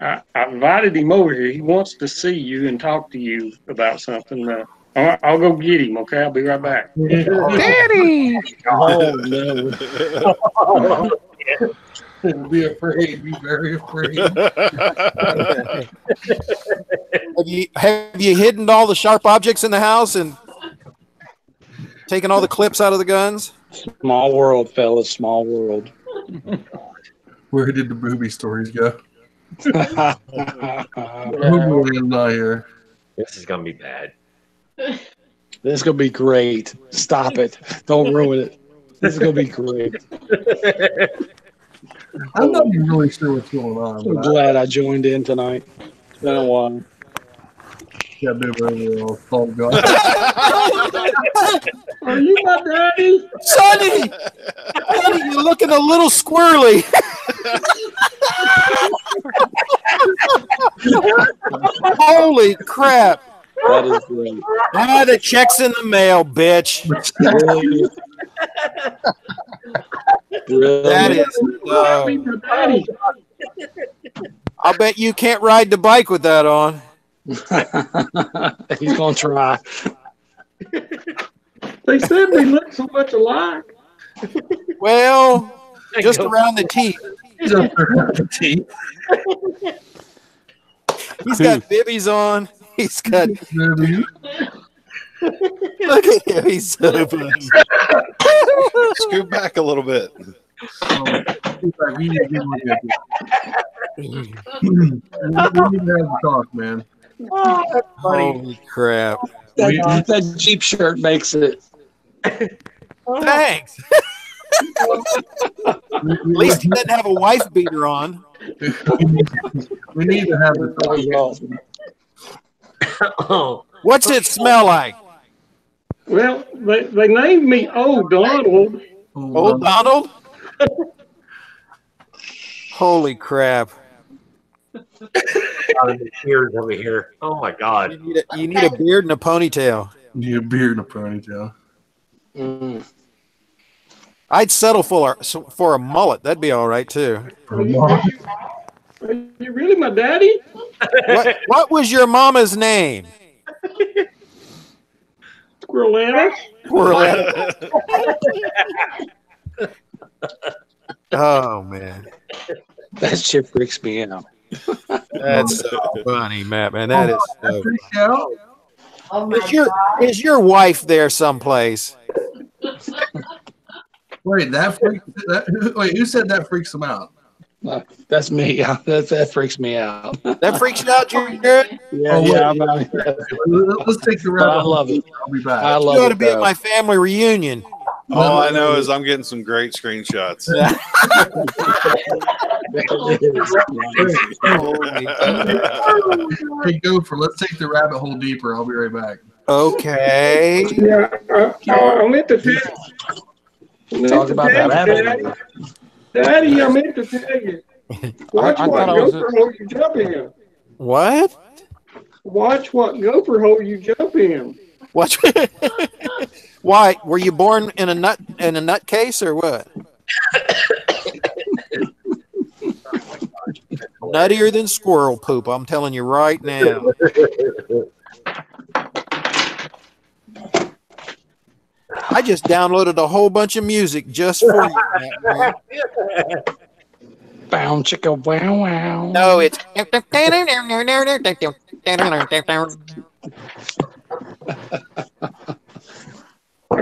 I invited him over here. He wants to see you and talk to you about something. I'll go get him. Okay, I'll be right back. Daddy! Oh no! Be afraid. Be very afraid. Have you hidden all the sharp objects in the house and taken all the clips out of the guns? Small world, fellas. Small world. Where did the booby stories go? Yeah. I'm not here. This is going to be bad. This is gonna be great. Stop it! Don't ruin it. This is gonna be great. I'm not even really sure what's going on. I'm But glad I joined in tonight. It's been a while. I can't do very well. Oh, God. Are you my daddy? Sonny! Sonny, you're looking a little squirrely. Holy crap. That is great. The check's in the mail, bitch. Really? That is. I'll bet you can't ride the bike with that on. He's gonna try. They said we look so much alike. Well, just around the teeth. He's up there around the teeth. He's got bibbies on. He's got. Maybe. Look at him. He's so funny. Scoot back a little bit. We need to have a talk, man. Holy crap. That Jeep shirt makes it. Thanks. At least he doesn't have a wife beater on. We need to have a talk. Oh, What's it smell like? Well, they named me Old Donald. Old Donald? Holy crap. Tears over here. Oh my God. You need a beard and a ponytail. You need a beard and a ponytail. I'd settle for a mullet. That'd be all right too. Are you really my daddy? What was your mama's name? Squirreletta. Squirreletta. Oh man, That shit freaks me out. that's so funny, Matt. Man, that is. So Oh is your wife there someplace? Wait, who said that freaks him out? That's me. That freaks me out. That freaks you out, Jared? Yeah. Let's take the round. I love it. I'll be back. I love You ought it. to be at my family reunion. All I know is I'm getting some great screenshots. Hey, Gopher, let's take the rabbit hole deeper. I'll be right back. Okay. Yeah, I meant to tell you. Talk about that rabbit. Daddy, I meant to tell you. Watch I what thought I was gopher hole you jump in. What? Watch what gopher hole you jump in. What? Why? Were you born in a nut case or what? Nuttier than squirrel poop. I'm telling you right now. I just downloaded a whole bunch of music just for you, Matt. Bow chicka wow wow. No, it's. I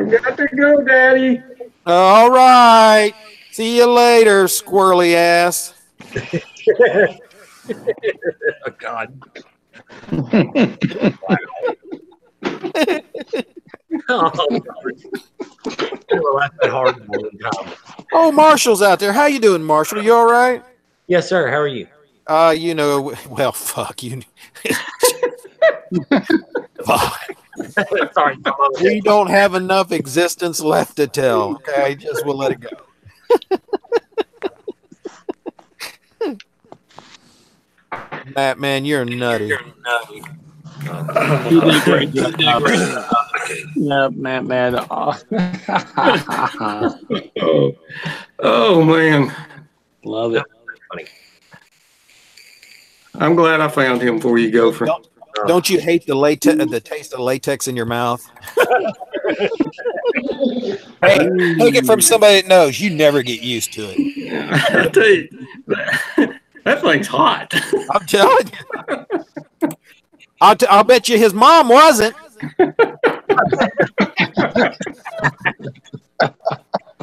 got to go, Daddy. All right. See you later, squirrely ass. Oh God. Oh, that's been hard. Oh, Marshall's out there. How you doing, Marshall? You all right? Yes, sir. How are you? Well, fuck you. Fuck. Sorry. We don't have enough existence left to tell. Okay, we'll let it go. Matt, man, you're nutty. You did great. Yeah, man. Oh man, Love it. Funny. I'm glad I found him before you go for. Don't you hate the taste of latex in your mouth? Hey, take it from somebody that knows. You never get used to it. I tell you, that thing's hot. I'm telling you. I'll bet you his mom wasn't.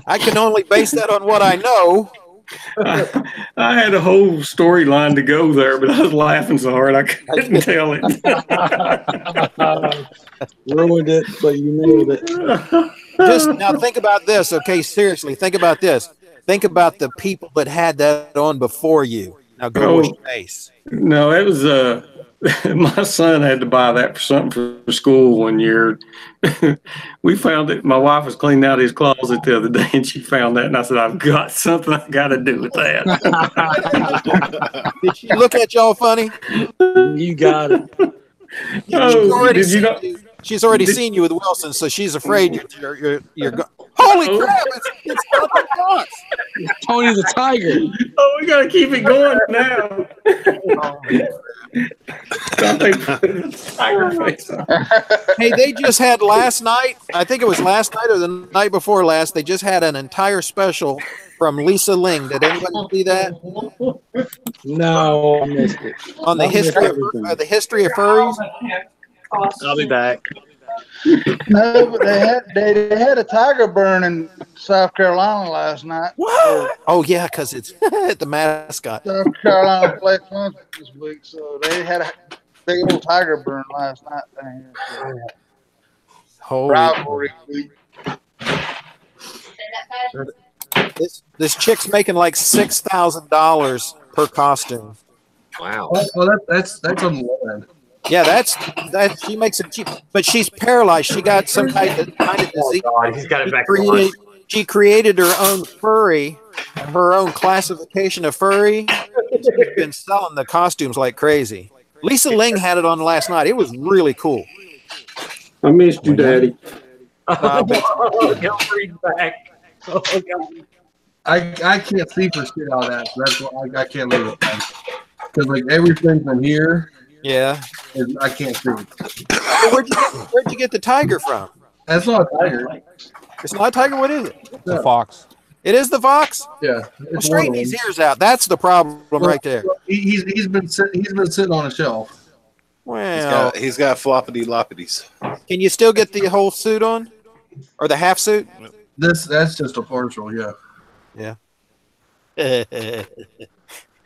I can only base that on what I know. I had a whole storyline to go there, but I was laughing so hard I couldn't tell it. Ruined it, but you nailed it. Just now think about this, okay? Seriously, think about this. Think about the people that had that on before you. Now go wash your face. No, it was my son had to buy that for something for school one year. We found it. My wife was cleaning out his closet the other day, and she found that, and I said, "I've got something I got to do with that." Did she look at y'all funny? You got it. She's already seen you with Wilson, so she's afraid you're holy crap! It's Dr. Fox. Tony the Tiger. Oh, we got to keep it going now. Hey, they just had last night. I think it was last night or the night before last. They just had an entire special from Lisa Ling. Did anybody see that? No, I missed it. On the history of furries. I'll be back. No, but they had a tiger burn in South Carolina last night. What? Oh yeah, because it's the mascot. South Carolina Flex Hunt this week, so they had a big old tiger burn last night. Holy. Rivalry week. This chick's making like $6,000 per costume. Wow. Well, that's on the low end. Yeah, that's she makes it cheap, but she's paralyzed. She got some kind of disease. Oh God, he's got it back. She created her own furry, her own classification of furry. She's been selling the costumes like crazy. Lisa Ling had it on last night. It was really cool. I missed you, Daddy. He'll back. Oh God. I can't see for shit out of that. So that's why I can't leave it. Because like everything from here, yeah, I can't see. Where'd you get the tiger from? That's not a tiger. It's not a tiger. What is it? The fox. It is the fox. Yeah. Well, straighten his ears out. That's the problem right there. He's been sitting on a shelf. Well, he's got floppity loppities. Can you still get the whole suit on, or the half suit? That's just a partial. Yeah. Yeah.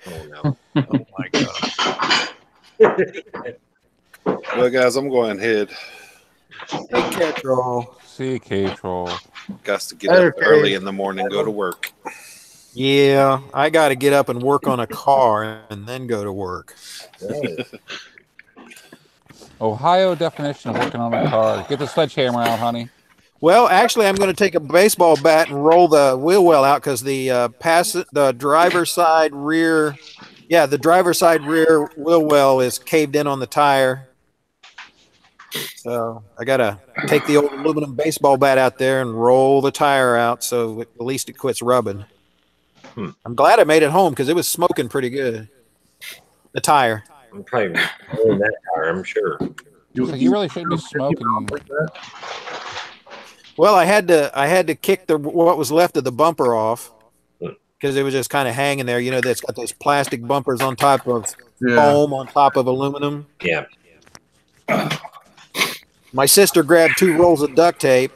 Oh no! Oh my god! Well, guys, I'm going ahead. Hey, K-Troll. See, K-Troll. Got to get up early in the morning, go to work. Yeah, I got to get up and work on a car and then go to work. Ohio definition of working on a car. Get the sledgehammer out, honey. Well, actually, I'm going to take a baseball bat and roll the wheel well out because the driver's side rear, the driver's side rear wheel well is caved in on the tire. So I got to take the old aluminum baseball bat out there and roll the tire out so at least it quits rubbing. I'm glad I made it home because it was smoking pretty good. The tire. I'm probably rolling that tire, I'm sure. So you really shouldn't be smoking. Well, I had to kick what was left of the bumper off because it was just kind of hanging there. You know, that's got those plastic bumpers on top of foam on top of aluminum. Yeah. My sister grabbed 2 rolls of duct tape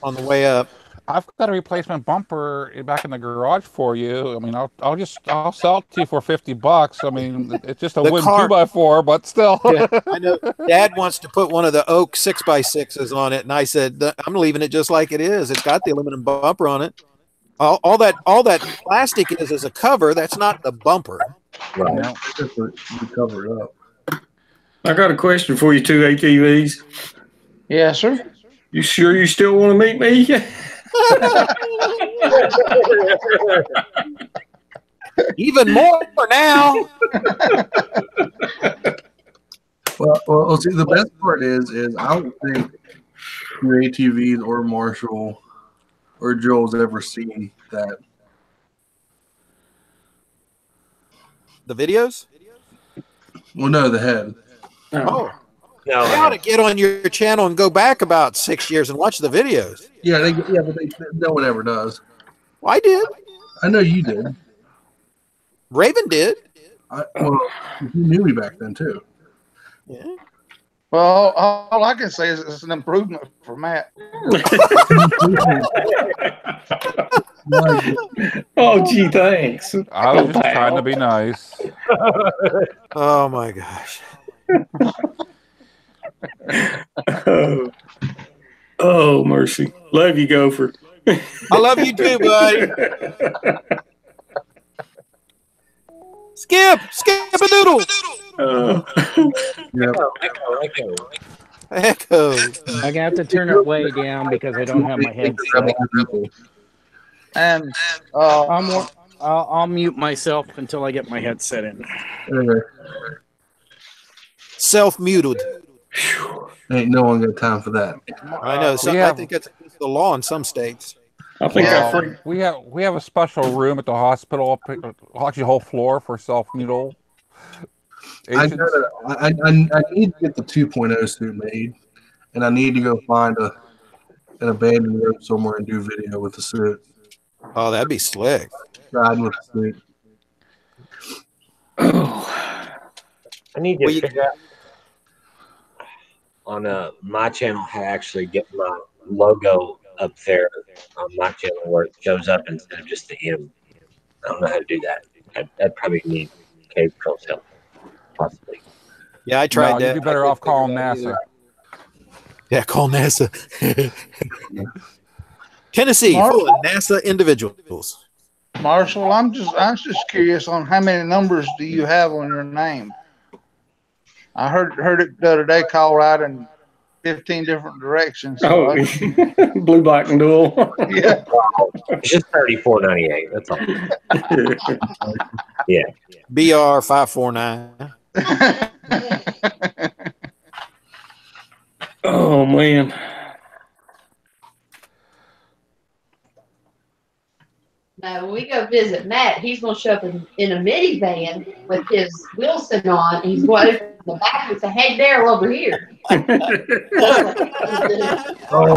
on the way up. I've got a replacement bumper back in the garage for you. I mean, I'll sell it to you for $50. I mean, it's just a wooden 2x4, but still. Yeah, I know. Dad wants to put one of the oak 6x6s on it, and I said I'm leaving it just like it is. It's got the aluminum bumper on it. All that plastic is a cover. That's not the bumper. Right. You cover it up. I got a question for you, 2 ATVs. Yeah, sir. You sure you still want to meet me? Even more now. Well, see, the best part is I don't think your ATVs or Marshall or Joel's ever seen that. The videos? Well, no, the head. Oh. No, I ought to get on your channel and go back about 6 years and watch the videos. Yeah, but no one ever does. Well, I did. I know you did. Raven did. Well, you knew me back then too. Yeah. Well, all I can say is it's an improvement for Matt. Oh, gee, thanks. I was just trying to be nice. Oh my gosh. Oh, mercy. Love you, Gopher. I love you too, buddy. Skip a doodle. Echo. I'm gonna have to turn it way down because I don't have my headset. And I'll mute myself until I get my headset in. Self-muted. Ain't no one got time for that. I know. I think that's the law in some states. I think we have a special room at the hospital, actually a whole floor for self-mutal. I need to get the 2.0 suit made, and I need to go find an abandoned room somewhere and do video with the suit. Oh, that'd be slick. Riding with the suit. I need to figure out on my channel how to actually get my logo up there on my channel where it shows up instead of just the M. I don't know how to do that. I'd probably need K-Troll's help, possibly. Yeah, I tried that. You'd be better off calling NASA. Yeah, call NASA. Tennessee, full of NASA individuals. Marshall, I'm just curious on how many numbers do you have on your name? I heard it the other day called out in 15 different directions. So blue, black, and dual. Yeah. It's just $34.98. That's all. Yeah. BR 549. Oh man. Now, when we go visit Matt, he's going to show up in a minivan with his Wilson on. He's going to the back and say, "Hey, Daryl, over here." I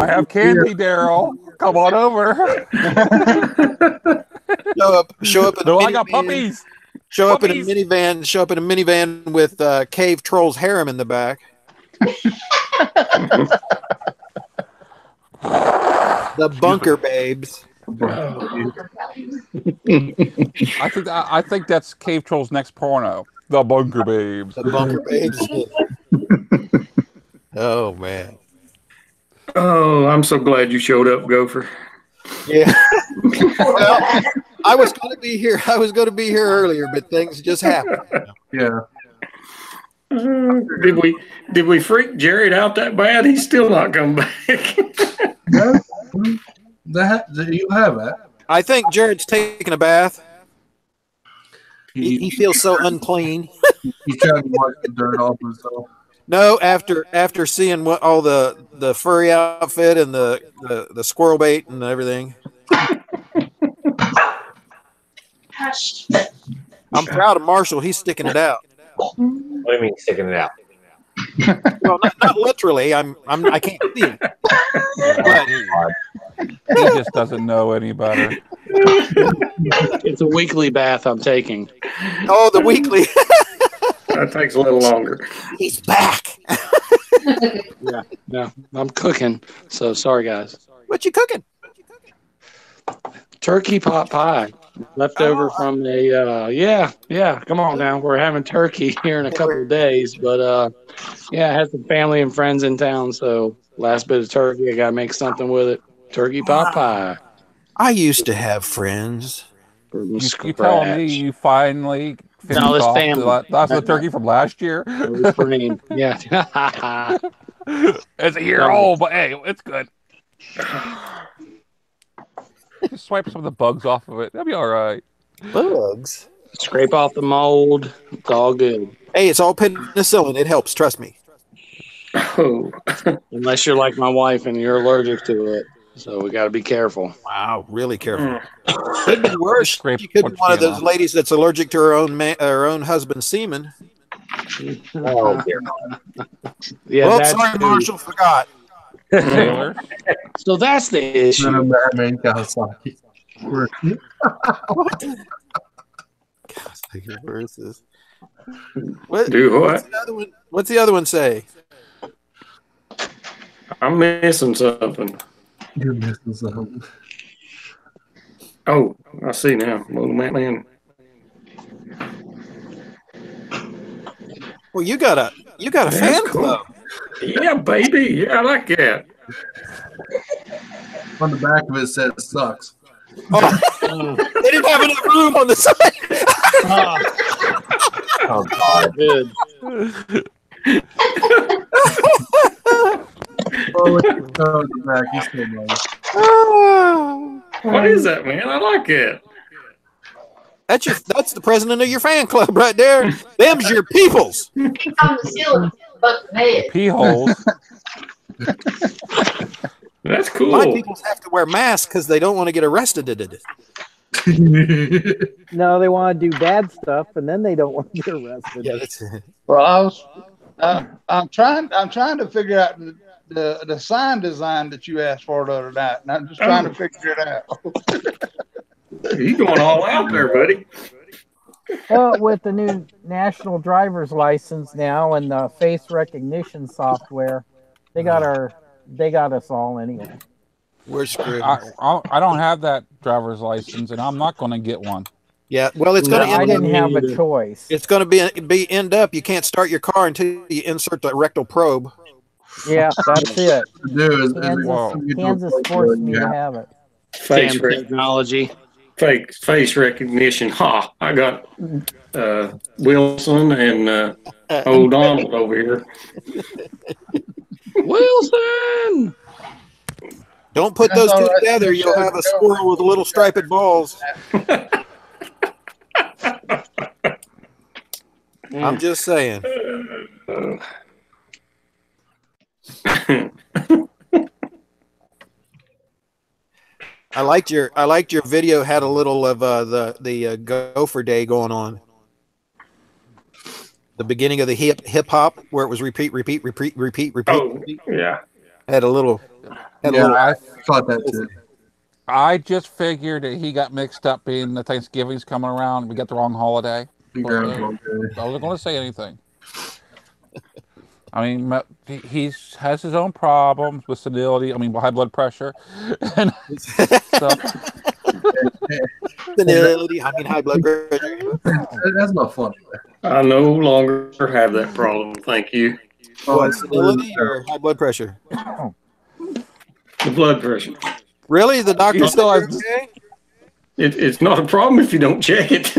have candy, Daryl. Come on over. Show up. No, I got puppies. Show up in a minivan. Show up in a minivan with Cave Troll's harem in the back. The bunker babes. I think that's Cave Troll's next porno. The bunker babes. The bunker babes. Oh man. Oh, I'm so glad you showed up, Gopher. Yeah. Well, I was going to be here. I was going to be here earlier, but things just happened. Yeah. Did we freak Jared out that bad? He's still not come back. You have that. I think Jared's taking a bath. He feels so unclean. He's trying to wash the dirt off himself. No, after seeing what all the furry outfit and the squirrel bait and everything. I'm proud of Marshall. He's sticking it out. What do you mean sticking it out? Well, not literally. I can't see it. But he just doesn't know any better. It's a weekly bath I'm taking. Oh, the weekly. That takes a little longer. He's back. Yeah, I'm cooking. So sorry, guys. What you cooking? Turkey pot pie. Leftover from a come on now. We're having turkey here in a couple of days, but I had some family and friends in town, so last bit of turkey, I gotta make something with it. Turkey pot pie. I used to have friends. You telling me you finally finished off the turkey from last year? Yeah. It's a year old, but hey, it's good. Just swipe some of the bugs off of it. That'll be all right. Bugs? Scrape off the mold. It's all good. Hey, it's all penicillin. It helps. Trust me. Oh. Unless you're like my wife and you're allergic to it. So we got to be careful. Wow, really careful. Could be worse. She could be one of those ladies that's allergic to her own husband's semen. Oh, dear. Yeah, well, sorry, Marshall, forgot. So that's the issue. Where is this? Do what? What's the other one say? I'm missing something. You're missing something. Oh, I see now. Motomattman. Well, you got a fan club. Yeah, baby. Yeah, I like that. On the back of it says sucks. Oh, they didn't have enough room on the side. Oh, God. Good. What is that, man? I like it. That's the president of your fan club right there. Them's your peoples. On the ceiling, but the head. Pee holes. That's cool. My peoples have to wear masks because they don't want to get arrested. No, they want to do bad stuff, and then they don't want to get arrested. Yeah, that's it. Well, I'm trying to figure out the sign design that you asked for the other night, and I'm just trying to figure it out. You going all out there, buddy? Well, with the new national driver's license now and the face recognition software, they got us all anyway. We're screwed. I don't have that driver's license, and I'm not going to get one. Yeah, well, it's going to. I didn't have a choice. It's going to end up. You can't start your car until you insert the rectal probe. Yeah, that's it. Kansas forced me to have it. Damn technology. fake face recognition. Ha! I got Wilson and old Donald over here. Wilson! Don't put those two together. You'll have a squirrel with little striped balls. I'm just saying. I liked your video. Had a little of the Gopher Day going on. The beginning of the hip hop where it was repeat. Oh, yeah. Had a little. I thought that too. I just figured that he got mixed up being the Thanksgiving's coming around. We got the wrong holiday. I wasn't going to say anything. I mean, he has his own problems with senility. I mean, high blood pressure. And senility. I mean, high blood pressure. That's not funny. I no longer have that problem. Thank you. What, senility or high blood pressure? The blood pressure. Really? The doctor still has. Okay? It's not a problem if you don't check it.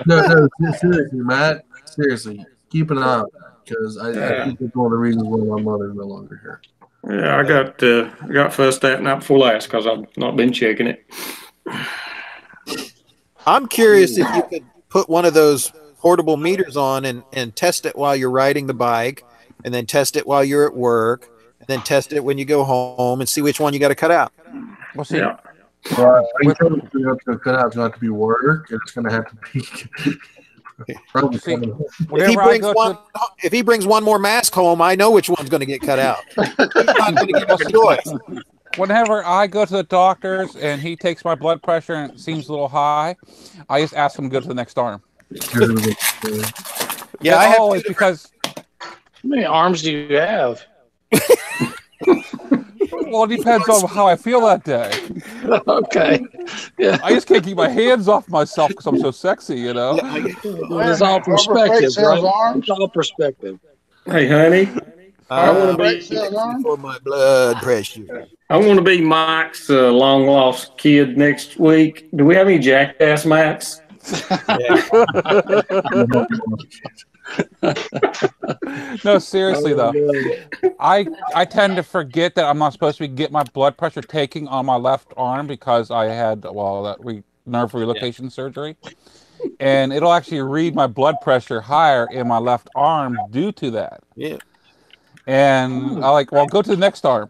No, seriously, Matt. Seriously, keep an eye on that because I think it's one of the reasons why my mother's no longer here. Yeah, I got first that night before last because I've not been checking it. I'm curious if you could put one of those portable meters on and test it while you're riding the bike, and then test it while you're at work, and then test it when you go home, and see which one you got to cut out. We'll see. Yeah. Well, I think it's going to cut out. It's going to have to be work. It's going to have to be. If he brings one more mask home, I know which one's going to get cut out. He's not going to give us a choice. Whenever I go to the doctor's and he takes my blood pressure and it seems a little high, I just ask him to go to the next arm. Yeah, I always because. How many arms do you have? Well, it depends on how I feel that day. Okay. Yeah. I just can't keep my hands off myself because I'm so sexy, you know. It's all perspective, right? It's all perspective. Hey, honey. I want to be for my blood pressure. I want to be Mike's long lost kid next week. Do we have any jackass mats? No, seriously though, I tend to forget that I'm not supposed to get my blood pressure taken on my left arm because I had nerve relocation surgery, and it'll actually read my blood pressure higher in my left arm due to that. Yeah. And I go to the next arm,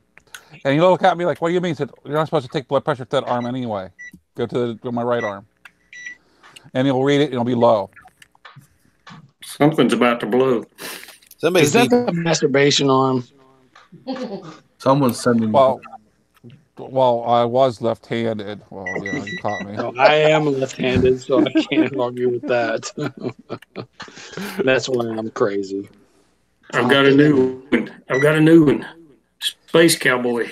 and he'll look at me like, "What do you mean?" He said, "You're not supposed to take blood pressure to that arm anyway. Go to my right arm," and he'll read it, and it'll be low. Something's about to blow. Is that the masturbation arm? Someone's sending. Well, I was left-handed. Well, yeah, you caught me. No, I am left-handed, so I can't argue with that. That's why I'm crazy. I've got a new one. Space Cowboy.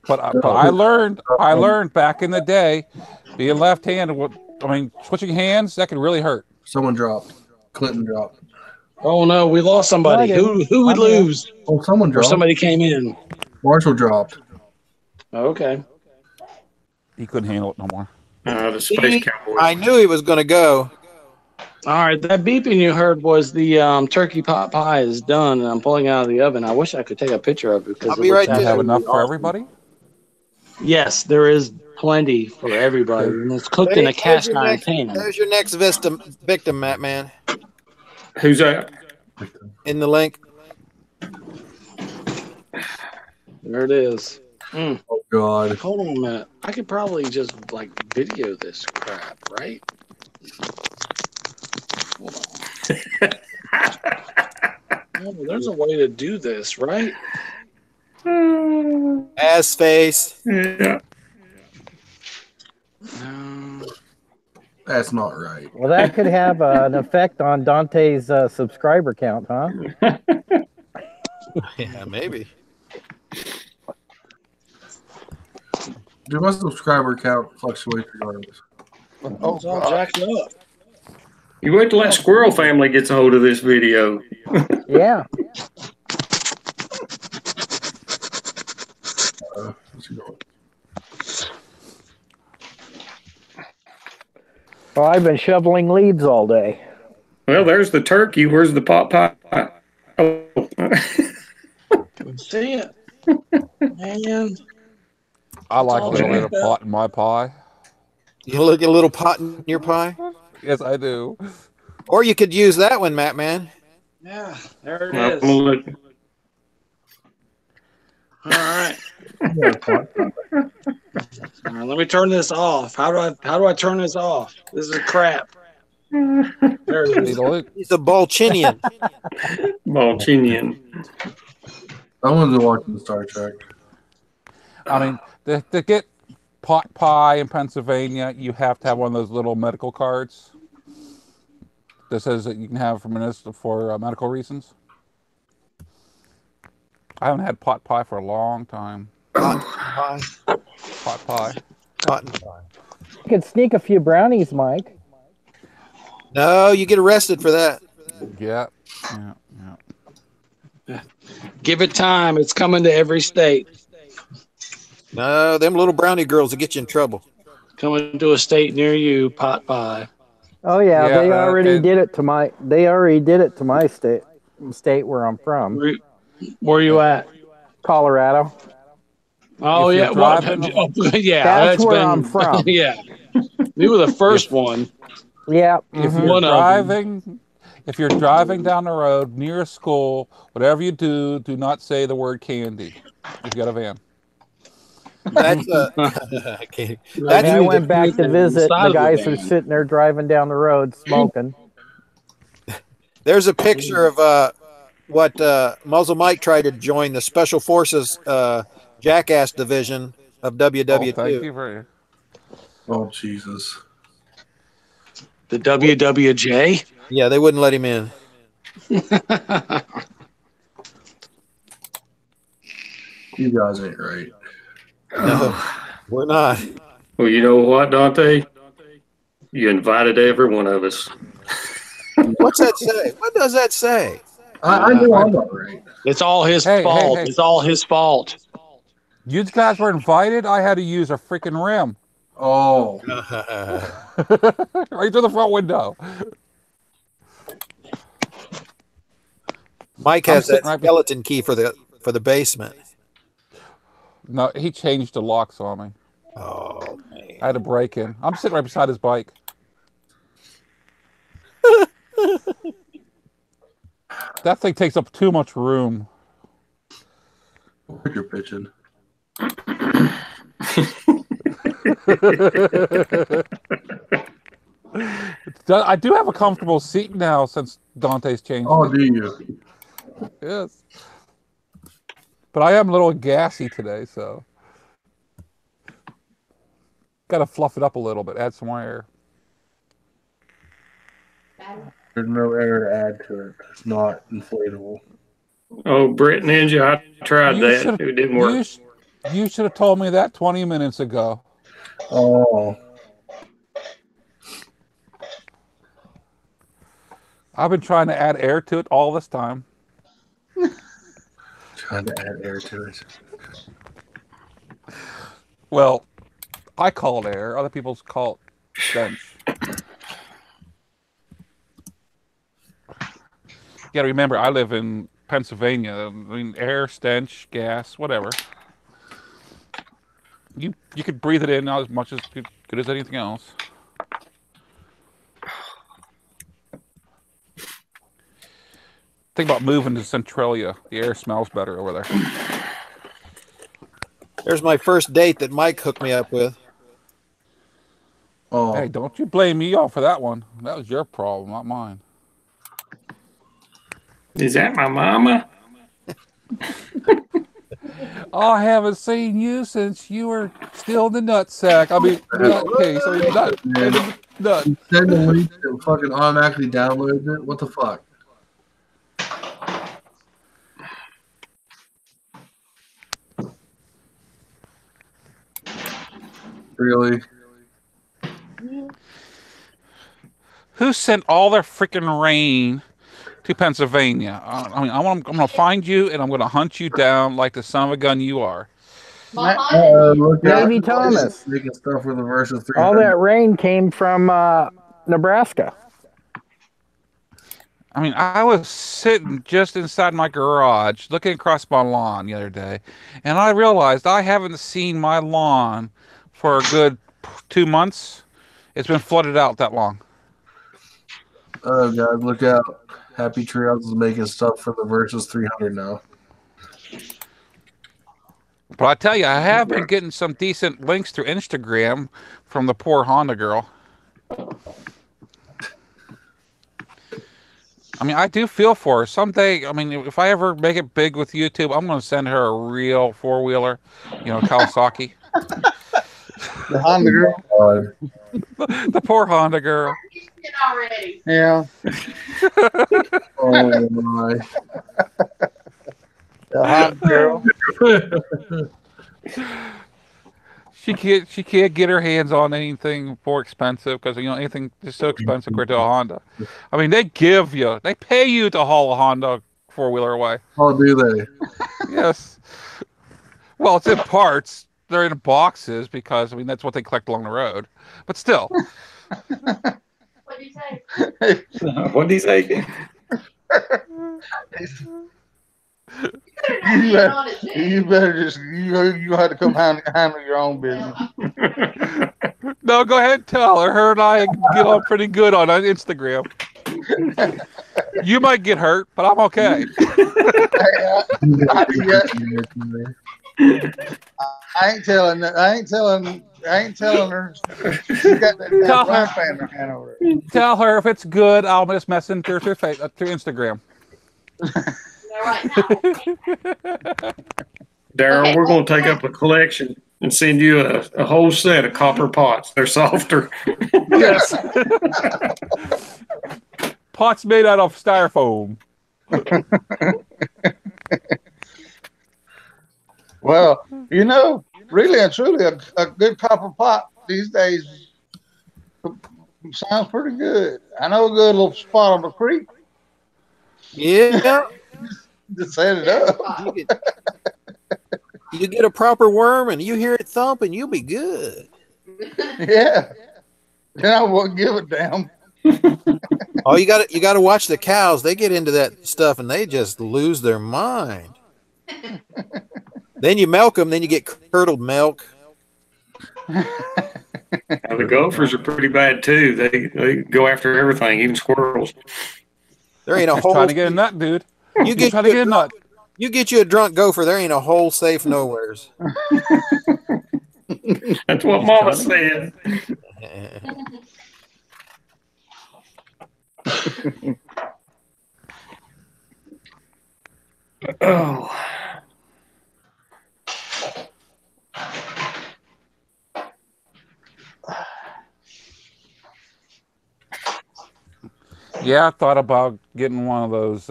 But I learned back in the day, being left-handed. Switching hands that could really hurt. Someone dropped. Clinton dropped. Oh no, we lost somebody. Who would lose? Oh, someone dropped. Or somebody came in. Marshall dropped. Okay. He couldn't handle it no more. The Space Cowboy. I knew he was going to go. All right, that beeping you heard was the turkey pot pie is done, and I'm pulling it out of the oven. I wish I could take a picture of it because I'll be right there. Have enough for everybody? Yes, there is plenty for everybody, and it's cooked in a cast iron pan. There's your next victim, Matt Man. Who's that? In the link. There it is. Oh God! Hold on a minute. I could probably just video this crap, right? Hold on. Oh, there's a way to do this, right? Ass face. Yeah. That's not right. Well, that could have an effect on Dante's subscriber count, huh? Yeah, maybe. Dude, my subscriber count fluctuates regardless. Oh, it's all jacked up. You wait till that squirrel family gets a hold of this video. Yeah. Well, I've been shoveling leaves all day. Well, there's the turkey. Where's the pot pie? Oh. Can see it, man. I like a little bit of pot in my pie. You look at a little pot in your pie? Yes, I do. Or you could use that one, Matt Man. Yeah, there it is. All right. All right. Let me turn this off. How do I turn this off? This is crap. There it is. He's a Balchinian. Balchinian. Someone's watching Star Trek. I mean, to get pot pie in Pennsylvania, you have to have one of those little medical cards that says that you can have for medical reasons. I haven't had pot pie for a long time. Pot pie. Pot pie. Pot pie. You could sneak a few brownies, Mike. No, you get arrested for that. Yeah. Give it time. It's coming to every state. No, them little brownie girls will get you in trouble. Coming to a state near you, pot pie. Oh yeah, they already did it to my. They already did it to my state where I'm from. Where are you at? Colorado. Oh yeah, yeah. That's where I'm from. Yeah, you were the first one. Yeah. If you're driving down the road near a school, whatever you do, do not say the word candy. You've got a van. That's I went back to visit. The guys are sitting there driving down the road smoking. There's a picture of what Muzzle Mike tried to join the Special Forces Jackass Division of WW2. Oh, thank you for Oh, Jesus. The WWJ? Yeah, they wouldn't let him in. You guys ain't right. No, we're not. Well, you know what, Dante? You invited every one of us. What's that say? What does that say? I know I'm not right. It's all his fault. It's all his fault. You guys were invited. I had to use a freaking rim. Oh. Right through the front window. Mike has that skeleton key for the basement. No, he changed the locks on me. Oh, man. I had to break in. I'm sitting right beside his bike. That thing takes up too much room. You're pitching. I do have a comfortable seat now since Dante's changed. Oh, do you? Yes. But I am a little gassy today, so got to fluff it up a little bit, add some more air. There's no air to add to it. It's not inflatable. Oh, Brit Ninja, I tried that. It didn't work. You should have told me that 20 minutes ago. Oh. I've been trying to add air to it all this time. Trying to add air to it. Well, I call it air. Other people call it stench. You got to remember, I live in Pennsylvania. I mean, air, stench, gas, whatever. You could breathe it in not as much as good as anything else. Think about moving to Centralia. The air smells better over there. There's my first date that Mike hooked me up with. Oh. Hey, don't you blame me off for that one. That was your problem, not mine. Is that my mama? I haven't seen you since you were still in the nutsack. I mean, nutcase. I mean, nut. You send the link and fucking automatically downloads it. What the fuck? Really? Who sent all their freaking rain to Pennsylvania? I mean, I'm going to find you and I'm going to hunt you down like the son of a gun you are. Davy Thomas. Making stuff for the versus 300. All that rain came from Nebraska. I mean, I was sitting just inside my garage looking across my lawn the other day, and I realized I haven't seen my lawn for a good 2 months. It's been flooded out that long. Oh, God, look out. Happy Trails is making stuff for the Versus 300 now. But I tell you, I have been getting some decent links through Instagram from the poor Honda girl. I mean, I do feel for her. Someday, I mean, if I ever make it big with YouTube, I'm going to send her a real four-wheeler, Kawasaki. The Honda girl. The poor Honda girl. Already. Yeah. Oh, my. The Honda girl. She can't get her hands on anything more expensive because anything is so expensive compared to a Honda. I mean, they pay you to haul a Honda four-wheeler away. Oh, do they? Yes. Well, it's in parts. They're in boxes because that's what they collect along the road. But still. What did you say? What did he say? You better just you have to come handle your own business. No, go ahead and tell her. Her and I get on pretty good on Instagram. You might get hurt, but I'm okay. I ain't telling her. She got that Tell her. fan in her hand over there. Tell her if it's good, I'll just message her through Instagram. Daryl, we're going to take up a collection and send you a whole set of copper pots. They're softer. Yes. Pots made out of styrofoam. Well, really and truly, a good copper pot these days sounds pretty good. I know a good little spot on the creek. Yeah. Just set it up. You get a proper worm and you hear it thump and you'll be good. Yeah. Then I won't give a damn. Oh, you got to watch the cows. They get into that stuff and they just lose their mind. Then you milk them, then you get curdled milk. Now, the gophers are pretty bad too. They go after everything, even squirrels. There ain't a hole. Trying to get a nut, dude. You get trying to get a nut. You get you a drunk gopher. There ain't a hole safe nowheres. That's what Mama said. Oh. Yeah, I thought about getting one of those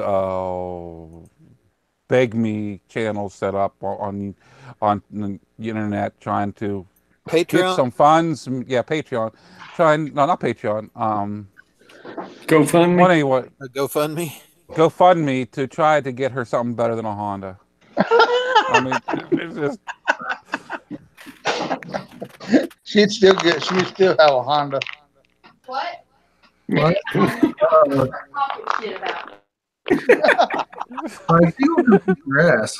Beg Me channels set up on the internet, trying to Patreon? get some funds. Yeah, Patreon. Not Patreon. GoFundMe. Well, anyway, GoFundMe. GoFundMe to try to get her something better than a Honda. I mean, it's just. She'd still have a Honda. What? What? Talking shit about it. I feel grass.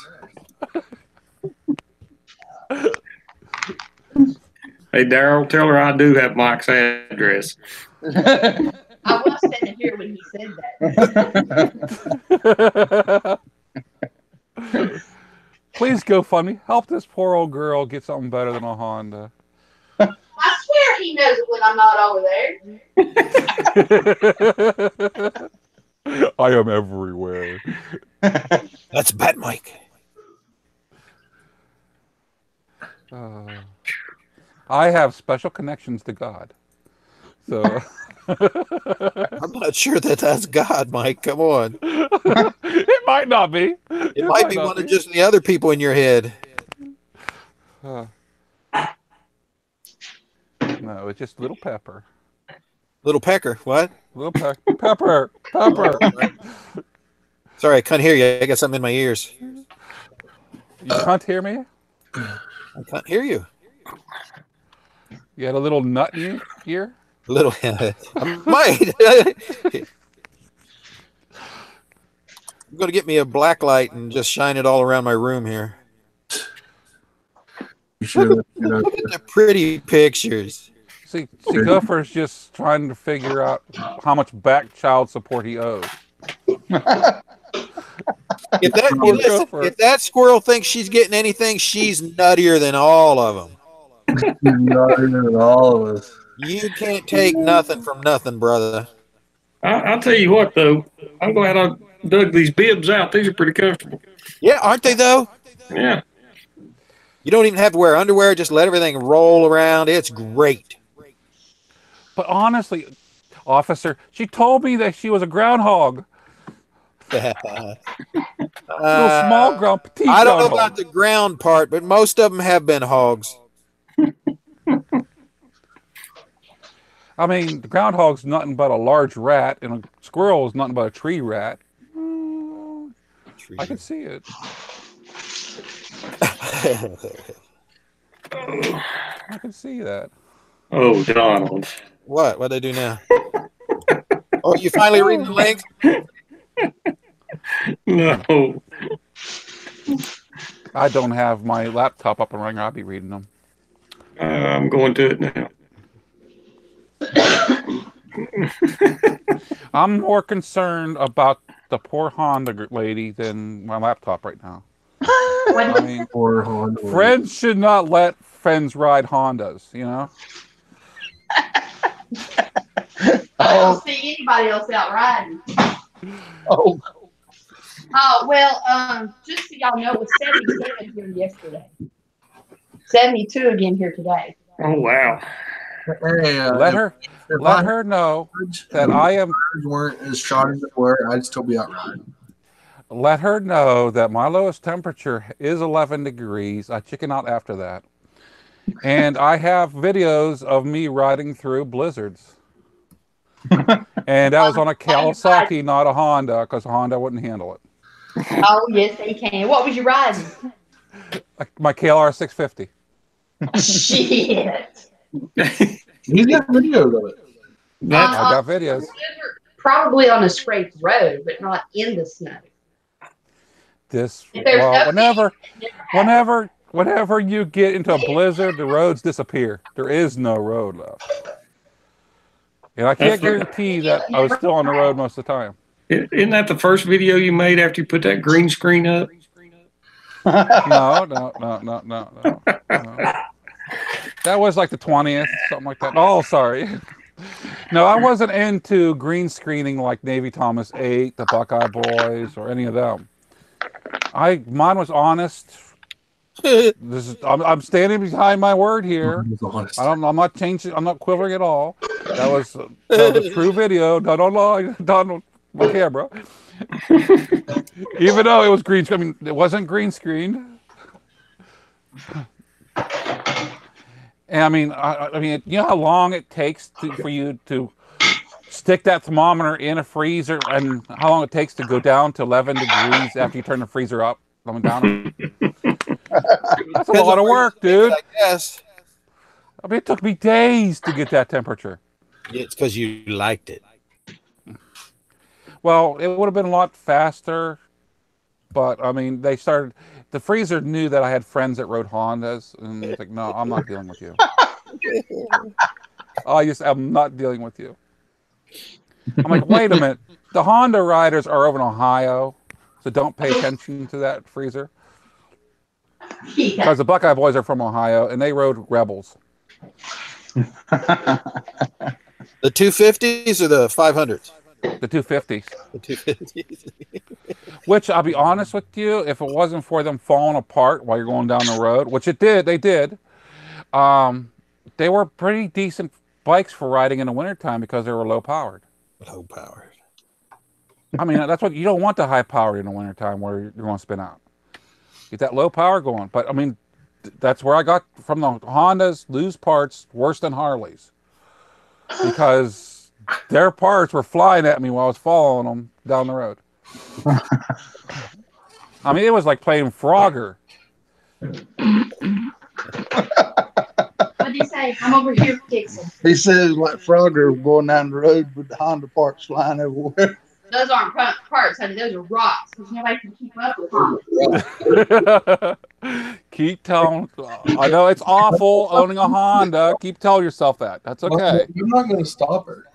Hey, Daryl, tell her I do have Mike's address. I was standing here when he said that. Please GoFundMe. Help this poor old girl get something better than a Honda. I swear he knows it when I'm not over there. I am everywhere. That's Bat Mike. I have special connections to God. So I'm not sure that's God, Mike. Come on. It might not be. It might be one of just the other people in your head. No, it's just Little Pepper. Little Pecker. What? Little Pepper. Pepper. Sorry, I can't hear you. I got something in my ears. You can't hear me? I can't hear you. You had a little nut in your ear? Little, I might. I'm going to get me a black light and just shine it all around my room here. You should. Look at the pretty pictures. See, Gopher's just trying to figure out how much back child support he owes. If that squirrel thinks she's getting anything, she's nuttier than all of them. Nuttier than all of us. You can't take nothing from nothing, brother. I'll tell you what, though. I'm glad I dug these bibs out. These are pretty comfortable. Yeah, aren't they, though? Yeah. You don't even have to wear underwear. Just let everything roll around. It's great. But honestly, officer, she told me that she was a groundhog. Little small ground, petite I don't know groundhog. about the ground part, but most of them have been hogs. I mean, the groundhog's nothing but a large rat, and a squirrel is nothing but a tree rat. I can see it. I can see that. Oh, Donald. What? What'd they do now? Oh, you finally reading the link? No. I don't have my laptop up and running. I'll be reading them. I'm going to it now. I'm more concerned about the poor Honda lady than my laptop right now. I mean, Poor Honda. friends should not let friends ride Hondas, you know? I don't see anybody else out riding. Oh. Oh, well, just so y'all know, it was 77 here yesterday. 72 again here today. Oh, wow. Hey, Let her know that I am. Weren't as strong as they were. I'd still be out riding. Let her know that my lowest temperature is 11 degrees. I chicken out after that. And I have videos of me riding through blizzards. And that was on a Kawasaki, not a Honda, because Honda wouldn't handle it. Oh, yes, they can. What was you riding? My KLR 650. Shit. He's got videos of it. I got videos. Probably on a scraped road, but not in the snow. Whenever you get into a blizzard, the roads disappear. There is no road left. And I can't guarantee that I was still on the road most of the time. Isn't that the first video you made after you put that green screen up? No. That was like the 20th, something like that. Oh, sorry. No, I wasn't into green screening like Navy Thomas 8, the Buckeye Boys, or any of them. Mine was honest. I'm standing behind my word here. I'm not changing. I'm not quivering at all. That was the true video done online, done on my camera. Even though it was green screen, I mean, it wasn't green screen. And I mean, you know how long it takes for you to stick that thermometer in a freezer, and how long it takes to go down to 11 degrees after you turn the freezer up, coming down. That's a lot of work, dude. I guess. I mean, it took me days to get that temperature. It's because you liked it. Well, it would have been a lot faster, but I mean, the freezer knew that I had friends that rode Hondas, and it's like, no, I'm not dealing with you. I'm not dealing with you. I'm like, wait a minute. The Honda riders are over in Ohio, so don't pay attention to that freezer. Because the Buckeye Boys are from Ohio, and they rode Rebels. The 250s or the 500s? The 250s. The 250s. Which, I'll be honest with you, if it wasn't for them falling apart while you're going down the road, which they did, they were pretty decent bikes for riding in the wintertime because they were low-powered. Low-powered. I mean, that's what you don't want the high-powered in the wintertime where you're going to spin out. Get that low power going. But, I mean, that's where I got from the Hondas, lose parts worse than Harleys. Because their parts were flying at me while I was following them down the road. I mean, it was like playing Frogger. What did you say, okay. I'm over here fixing. He says like Frogger going down the road with the Honda parts flying everywhere. Those aren't parts, honey. Those are rocks because nobody can keep up with Honda. Keep telling. I know it's awful owning a Honda. Keep telling yourself that. That's okay. I'm not going to stop her.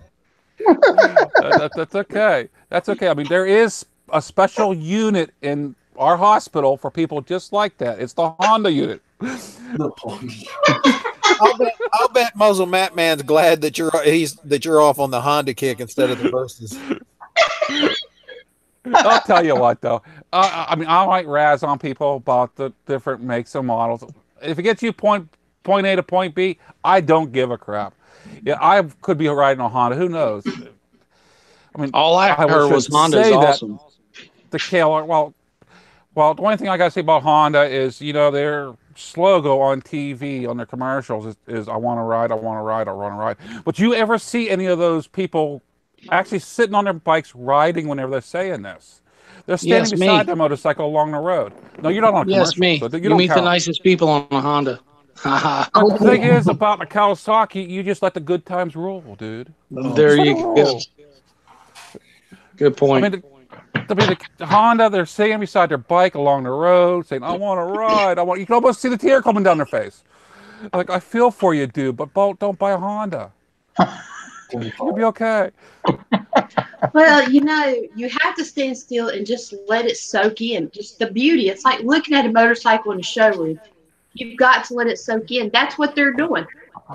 That's okay. That's okay. I mean, there is a special unit in our hospital for people just like that. It's the Honda unit. I'll bet Muzzle Matt Man's glad that you're off on the Honda kick instead of the versus. I'll tell you what, though. I mean, I might razz on people about the different makes and models. If it gets you point A to point B, I don't give a crap. Yeah, I could be riding a Honda. Who knows? I mean, all I heard was Honda's awesome. The KLR. Well, the only thing I gotta say about Honda is, you know, their slogan on TV on their commercials is "I want to ride, I want to ride, I want to ride." But you ever see any of those people actually sitting on their bikes riding whenever they're saying this? They're standing beside their motorcycle along the road. No, you're not on a commercial. Yes, me. So you meet the nicest people on a Honda. But the thing is about the Kawasaki, you just let the good times rule, dude. There you go. Good point. I mean, the Honda, they're standing beside their bike along the road, saying, "I want to ride. I want." You can almost see the tear coming down their face. Like, I feel for you, dude, but don't buy a Honda. You'll be okay. Well, you know, you have to stand still and just let it soak in. Just the beauty. It's like looking at a motorcycle in a showroom. You've got to let it soak in. That's what they're doing.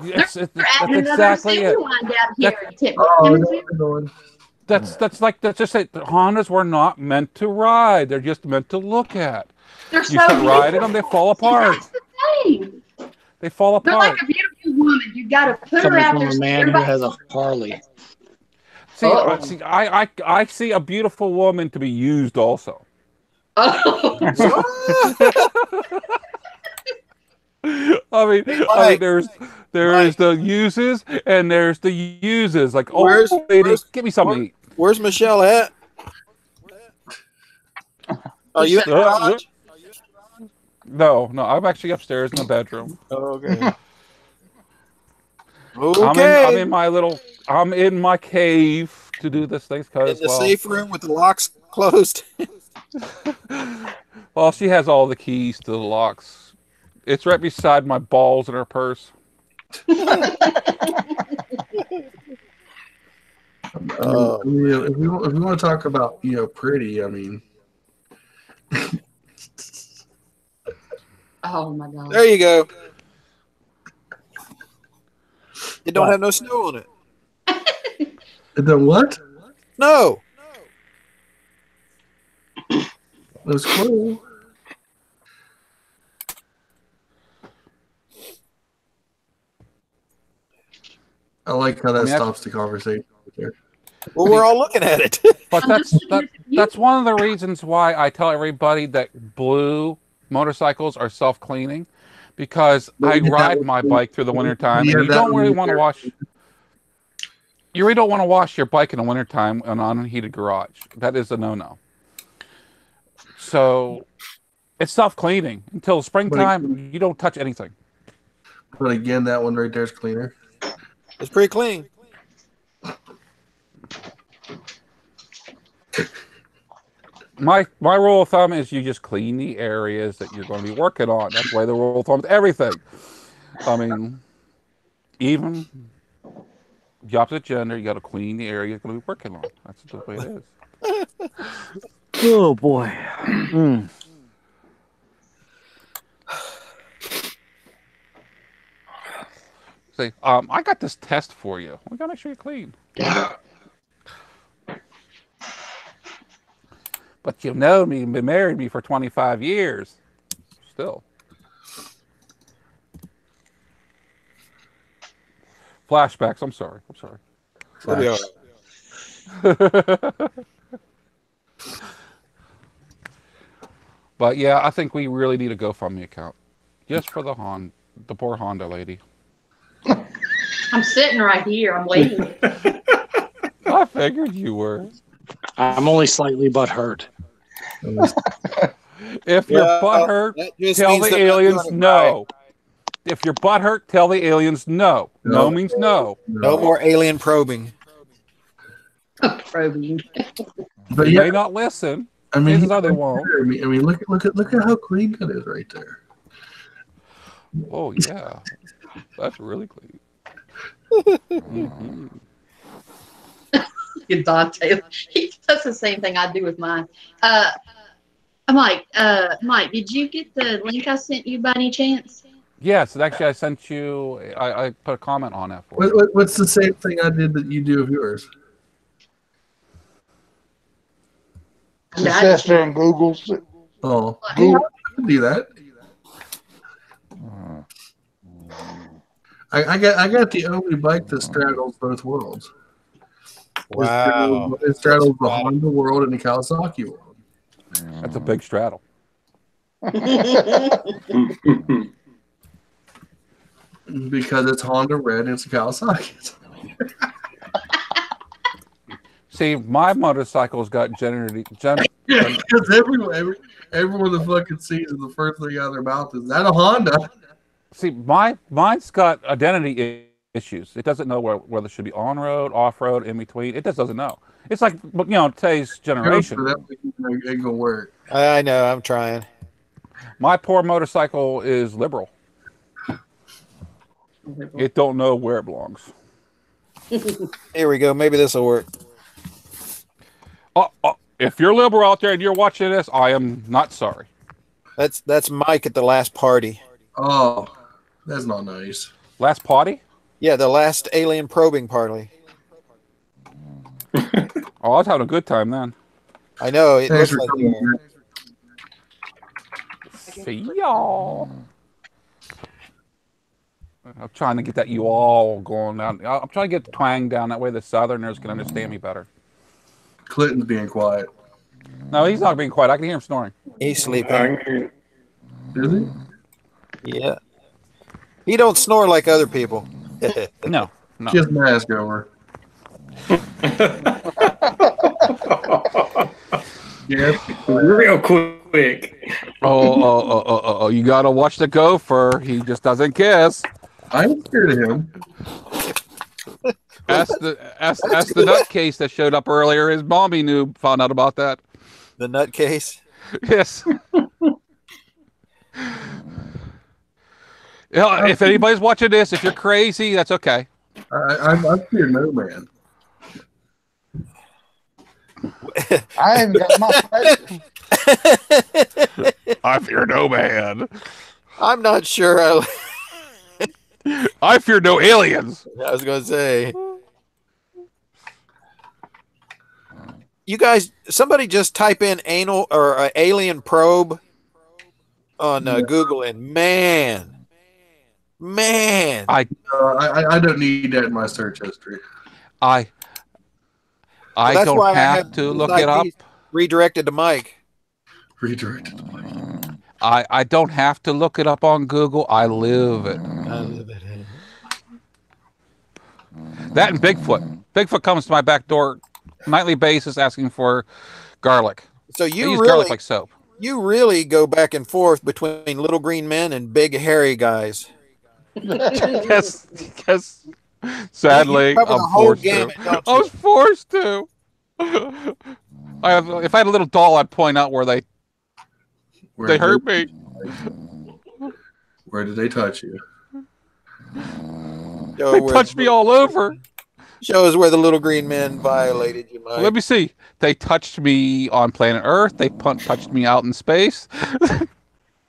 Yes, they're adding another assembly line down here. That's just it. Hondas were not meant to ride. They're just meant to look at. They're you start riding them, they fall apart. That's the thing. They fall apart. They're like a beautiful woman. You got to put her out there. From a man who has a Harley. See, I see a beautiful woman to be used also. Oh. I mean, there's the uses and there's the uses. Like, oh, lady, give me something to eat. Where's Michelle at? Are you at the garage? No, I'm actually upstairs in the bedroom. Okay. I'm in my cave to do this thing. In the safe room with the locks closed. Well, she has all the keys to the locks. It's right beside my balls in her purse. If we want to talk about, you know, pretty, I mean. Oh my God. There you go. It don't have no snow on it. It done what? No. That's cool. I like how that stops the conversation. Well, we're all looking at it. But that's one of the reasons why I tell everybody that blue motorcycles are self-cleaning, because I ride my bike through the wintertime, and you don't really want to wash. You really don't want to wash your bike in the wintertime in an unheated garage. That is a no-no. So it's self-cleaning until springtime. You don't touch anything. But again, that one right there is cleaner. It's pretty clean. My rule of thumb is you just clean the areas that you're going to be working on. That's why the rule of thumb is everything. I mean, even the opposite gender, you got to clean the area you're going to be working on. That's the way it is. Oh boy. Say, I got this test for you. We got to make sure you're clean. But you've known me and been married me for 25 years. Still. Flashbacks. I'm sorry. But yeah, I think we really need a GoFundMe account. Just for the poor Honda lady. I'm sitting right here. I'm waiting. I figured you were. I'm only slightly butthurt. If you're butthurt, tell the aliens no. if your butt hurt, tell the aliens no. No means no. No more alien probing. Probing. But They may not listen. I mean, Chances are they won't. I mean, look at how clean that is right there. Oh yeah, that's really clean. Mm-hmm. Dante, he does the same thing I do with mine. Mike, did you get the link I sent you by any chance? Yes, actually, I sent you. I put a comment on that for you. What's the same thing I did that you do of yours? She sits there and Googles it. Oh, Google, I can do that. I got the only bike that straddles both worlds. Wow. It straddles the Honda world and the Kawasaki world. That's a big straddle. Because it's Honda red and it's a Kawasaki. See, my motorcycle's got because everyone that fucking sees it, the first thing out of their mouth is that a Honda. See, mine's got identity issues. It doesn't know whether it should be on road, off road, in between. It just doesn't know. It's like, today's generation. That ain't gonna work. I know. I'm trying. My poor motorcycle is liberal. It don't know where it belongs. Here we go. Maybe this will work. If you're liberal out there and you're watching this, I am not sorry. That's Mike at the last party. Oh, that's not nice. Last party? Yeah, the last alien probing party. I was having a good time then. I know. It looks like See y'all. I'm trying to get that you all going down. I'm trying to get the twang down. That way the Southerners can understand me better. Clinton's being quiet. No, he's not being quiet. I can hear him snoring. He's sleeping. Is he? Yeah. He don't snore like other people. No. Just mask over. Yeah, real quick. Oh, you gotta watch the gopher. He just doesn't kiss. I'm scared of him. Ask the nutcase that showed up earlier. His mommy found out about that. The nutcase? Yes. If anybody's watching this, if you're crazy, that's okay. I'm scared no man. I haven't got my I fear no man. I'm not sure. I fear no aliens. I was going to say. You guys, somebody just type in anal or alien probe on Google, and man, I don't need that in my search history. I don't have to look it up. Redirected to Mike. Redirected to Mike. I don't have to look it up on Google. I live it. That and Bigfoot. Bigfoot comes to my back door nightly basis asking for garlic. So I you use really garlic like soap. You really go back and forth between little green men and big hairy guys. Yes. Sadly, I'm forced to. I was forced to. If I had a little doll, I'd point out where they hurt me. Where did they touch you? They touched me all over. Show us where the little green men violated you, Mike. Let me see. They touched me on planet Earth. They touched me out in space.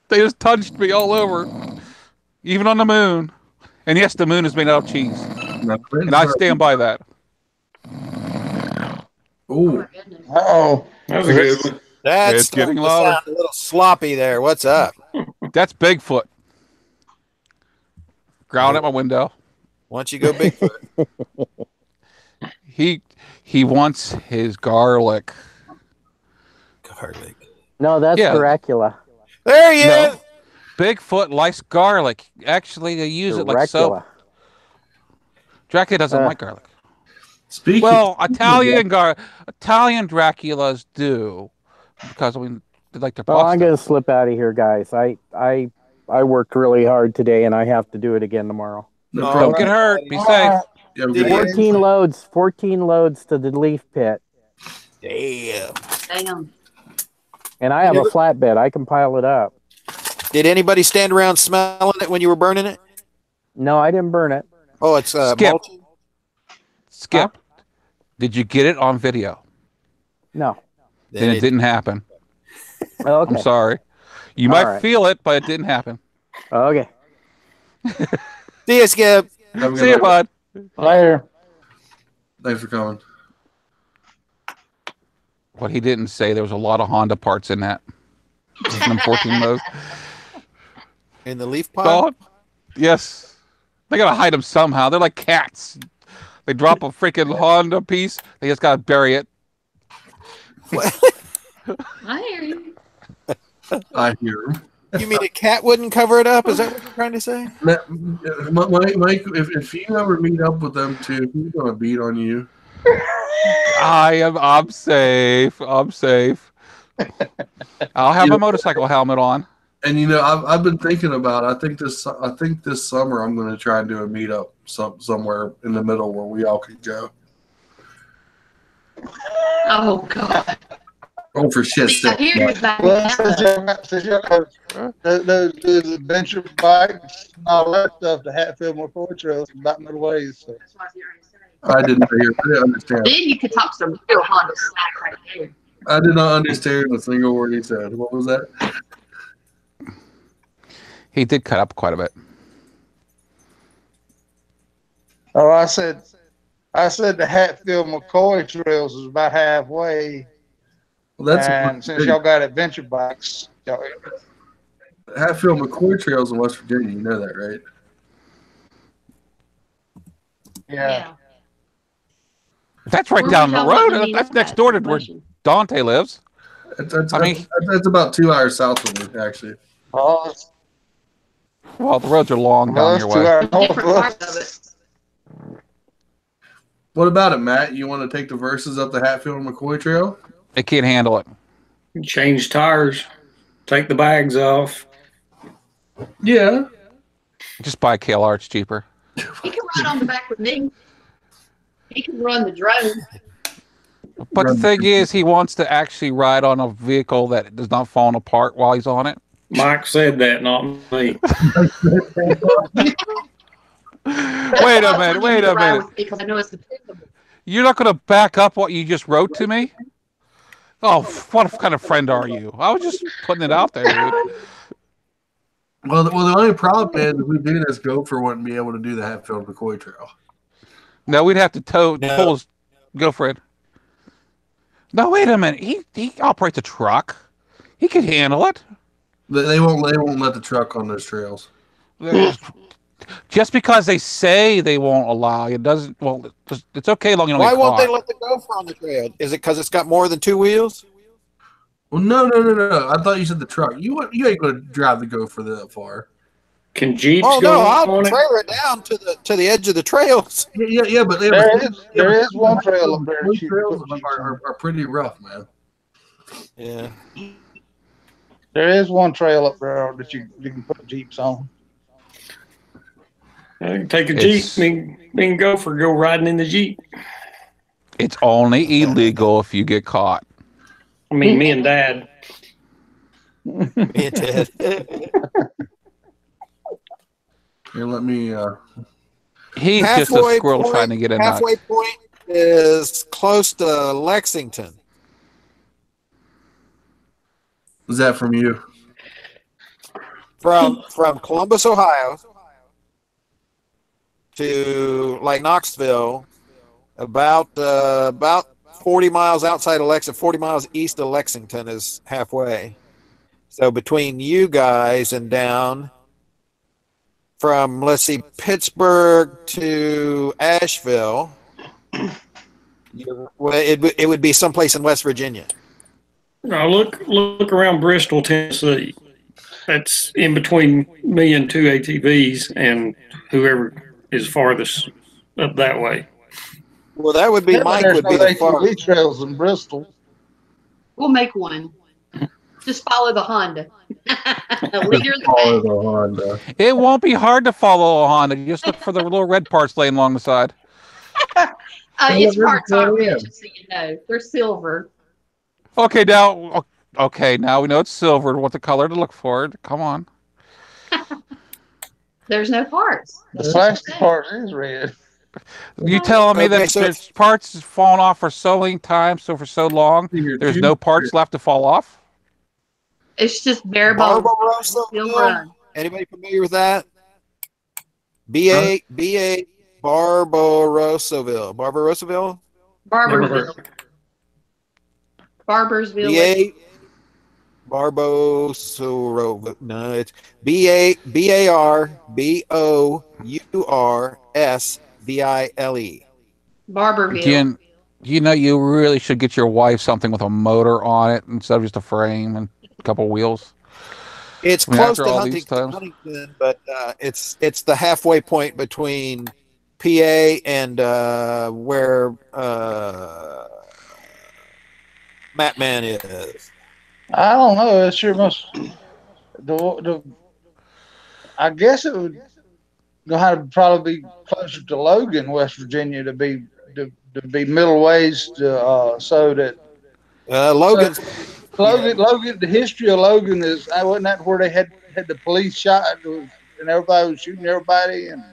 They just touched me all over. Even on the moon. And yes, the moon is made out of cheese. And I stand by that. Ooh. Uh-oh. That was a good one. That's getting a louder. little sloppy there. What's up? That's Bigfoot. Growling at my window. Once you go Bigfoot. He wants his garlic. Garlic. No, that's Dracula. There he is. Bigfoot likes garlic. Actually, they use it like soap. Dracula doesn't like garlic. Italian Draculas do, because they like their pasta. I'm gonna slip out of here, guys. I worked really hard today, and I have to do it again tomorrow. No Don't get hurt. Be safe. Yeah, good 14 loads. 14 loads to the leaf pit. Damn. And I have a flatbed. I can pile it up. Did anybody stand around smelling it when you were burning it? No, I didn't burn it. Oh, it's Skip. mulching? Skip. Did you get it on video? No. Then it didn't happen. Oh, okay. I'm sorry. You All might right. feel it, but it didn't happen. Okay. See you, Skip. See you, bud. Later. Thanks for coming. What he didn't say, there was a lot of Honda parts in that. Them 14 loads. In the leaf pile? Oh, yes. They got to hide them somehow. They're like cats. They drop a freaking Honda piece. They just got to bury it. I hear you. I hear him. You mean a cat wouldn't cover it up? Is that what you're trying to say? Mike, if you ever meet up with them too, he's gonna beat on you. I'm safe. I'm safe. I'll have a motorcycle helmet on. And you know, I've been thinking about. I think this summer I'm going to try and do a meetup somewhere in the middle where we all could go. Oh God. Oh, for shit's sake! Well, those adventure bikes, all that stuff, the Hatfield McCoy trails, about middle ways. So. I didn't understand. Then you could talk some real Honda smack right there. I did not understand a single word he said. What was that? He did cut up quite a bit. Oh, I said the Hatfield McCoy trails is about halfway. Well, that's and since y'all got adventure bikes, Hatfield McCoy trails in West Virginia. You know that, right? Yeah. That's right down the road. That's next door to where Dante lives. That's about 2 hours south of me, actually. Oh, well, the roads are long down your way. Different parts of it. What about it, Matt? You want to take the verses up the Hatfield McCoy trail? It can't handle it. Change tires, take the bags off. Yeah. Just buy a KLR. It's cheaper. He can ride on the back with me. He can run the drone. But the thing is, he wants to actually ride on a vehicle that is not falling apart while he's on it. Mike said that, not me. Wait a minute. Because I know it's dependable. You're not going to back up what you just wrote to me? Oh, what kind of friend are you? I was just putting it out there, dude. Well, the only problem is if we do this, Gopher wouldn't be able to do the Hatfield McCoy trail. No, we'd have to tow his girlfriend. No, wait a minute. He operates a truck. He could handle it. They won't let the truck on those trails. Just because they say they won't allow it doesn't. Well, it's okay long as you don't Why get won't caught. they let the gopher on the trail? Is it because it's got more than 2 wheels? Well, no. I thought you said the truck. You ain't going to drive the Gopher that far. Can Jeeps Oh go no, I'll on trailer it down to the edge of the trails. Yeah, but there is one trail up there. Those trails are pretty rough, man. Yeah. There is one trail up there that you can put Jeeps on. Take a Jeep, me and Gopher go riding in the Jeep. It's only illegal if you get caught. I mean, me and Dad. Me and Dad. Here, let me. He's just a squirrel trying to get a nut. Halfway point is close to Lexington. Is that from you? From Columbus, Ohio, to like Knoxville, about 40 miles outside of Lexington, 40 miles east of Lexington is halfway. So between you guys and down from, let's see, Pittsburgh to Asheville, it would be someplace in West Virginia. Now look around Bristol, Tennessee. That's in between me and 2 ATVs and whoever is farthest up that way. Well, that would be Mike would be the farthest. trails in Bristol. We'll make one. Just follow the Honda. Leader of the Follow pack. the Honda. It won't be hard to follow a Honda. You just look for the little red parts laying along the side. Its parts aren't red, just so you know. They're silver. Okay, now we know it's silver. What the color to look for? Come on. There's no parts. The plastic part is red. You telling me that so there's parts falling off for so many times, so for so long, there's no parts left to fall off? It's just bare bones. Barbarossaville. Anybody familiar with that? B.A. Barbarossaville. Barbarossaville? Barbersville. B.A. Barbarossaville. No, it's Barbourasville. Barberville. Again, you know, you really should get your wife something with a motor on it instead of just a frame and a couple wheels. It's close to Huntington, but it's the halfway point between PA and where Mattman is. I don't know. It sure must. I guess it would have to probably be closer to Logan, West Virginia, to be middle ways so that Logan's. Logan, the history of Logan is, wasn't that where they had the police shot and everybody was shooting everybody and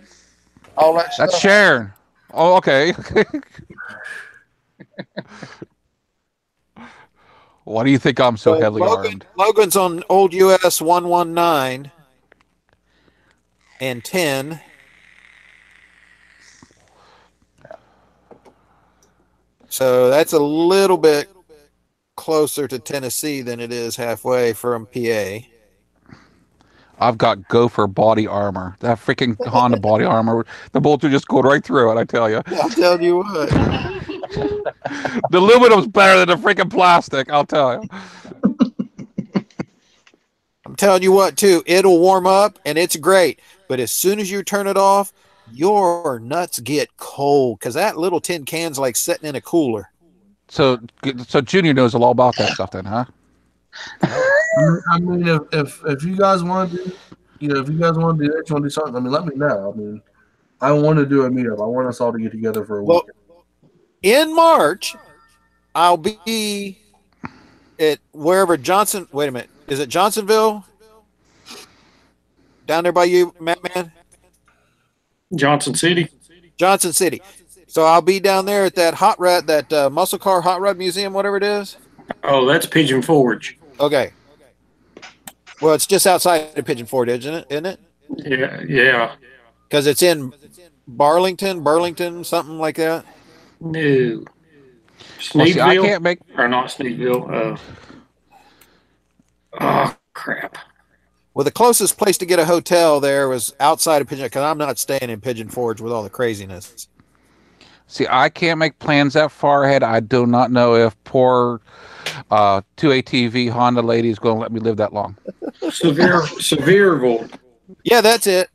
all that stuff? That's Sharon. Oh, okay. Why do you think I'm so heavily armed? Logan's on Old US 119 and 10. So that's a little bit closer to Tennessee than it is halfway from PA. I've got Gopher body armor. That freaking Honda body armor. The bullets would just go right through it, I tell you. I'll tell you what. The aluminum's better than the freaking plastic, I'll tell you. I'm telling you what, too. It'll warm up, and it's great. But as soon as you turn it off, your nuts get cold because that little tin can's like sitting in a cooler. So Junior knows a lot about that stuff then, huh? I mean, if you guys want to do, if you guys want to do that, you want to do something, I mean, let me know. I mean, I want to do a meetup. I want us all to get together for a week. In March, I'll be at wherever Johnson. Wait a minute, is it Johnsonville? Down there by you, Mattman? Johnson City. Johnson City. So I'll be down there at that hot rod, that muscle car hot rod museum, whatever it is. Oh, that's Pigeon Forge. Okay. Well, it's just outside of Pigeon Forge, isn't it? Yeah. Because it's in Burlington, something like that. No. Sneedville? I can't make... Or not Sneedville. Oh, crap. Well, the closest place to get a hotel there was outside of Pigeon, because I'm not staying in Pigeon Forge with all the craziness. See, I can't make plans that far ahead. I do not know if poor 2ATV Honda lady is going to let me live that long. Sevierville. Yeah, that's it.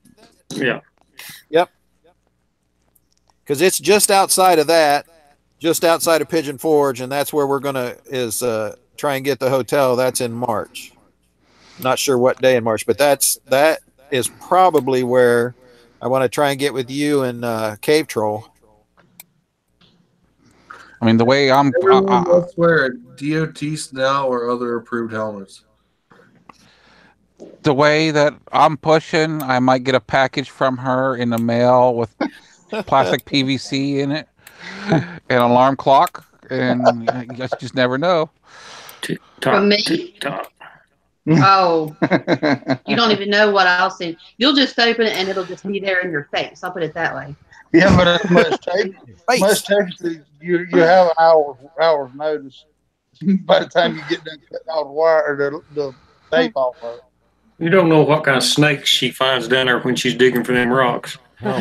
Yeah. Yep. Because it's just outside of that, just outside of Pigeon Forge, and that's where we're going to try and get the hotel. That's in March. Not sure what day in March, but that is probably where I want to try and get with you and Cave Troll. I mean, the way I'm... Everyone must wear DOT Snell or other approved helmets. The way that I'm pushing, I might get a package from her in the mail with plastic PVC in it, an alarm clock, and you just never know. From me? Oh, you don't even know what I'll send. You'll just open it and it'll just be there in your face. I'll put it that way. Yeah, but most technically, you have an hour's notice by the time you get done cutting all the wire or the tape off of it. You don't know what kind of snakes she finds down there when she's digging for them rocks. No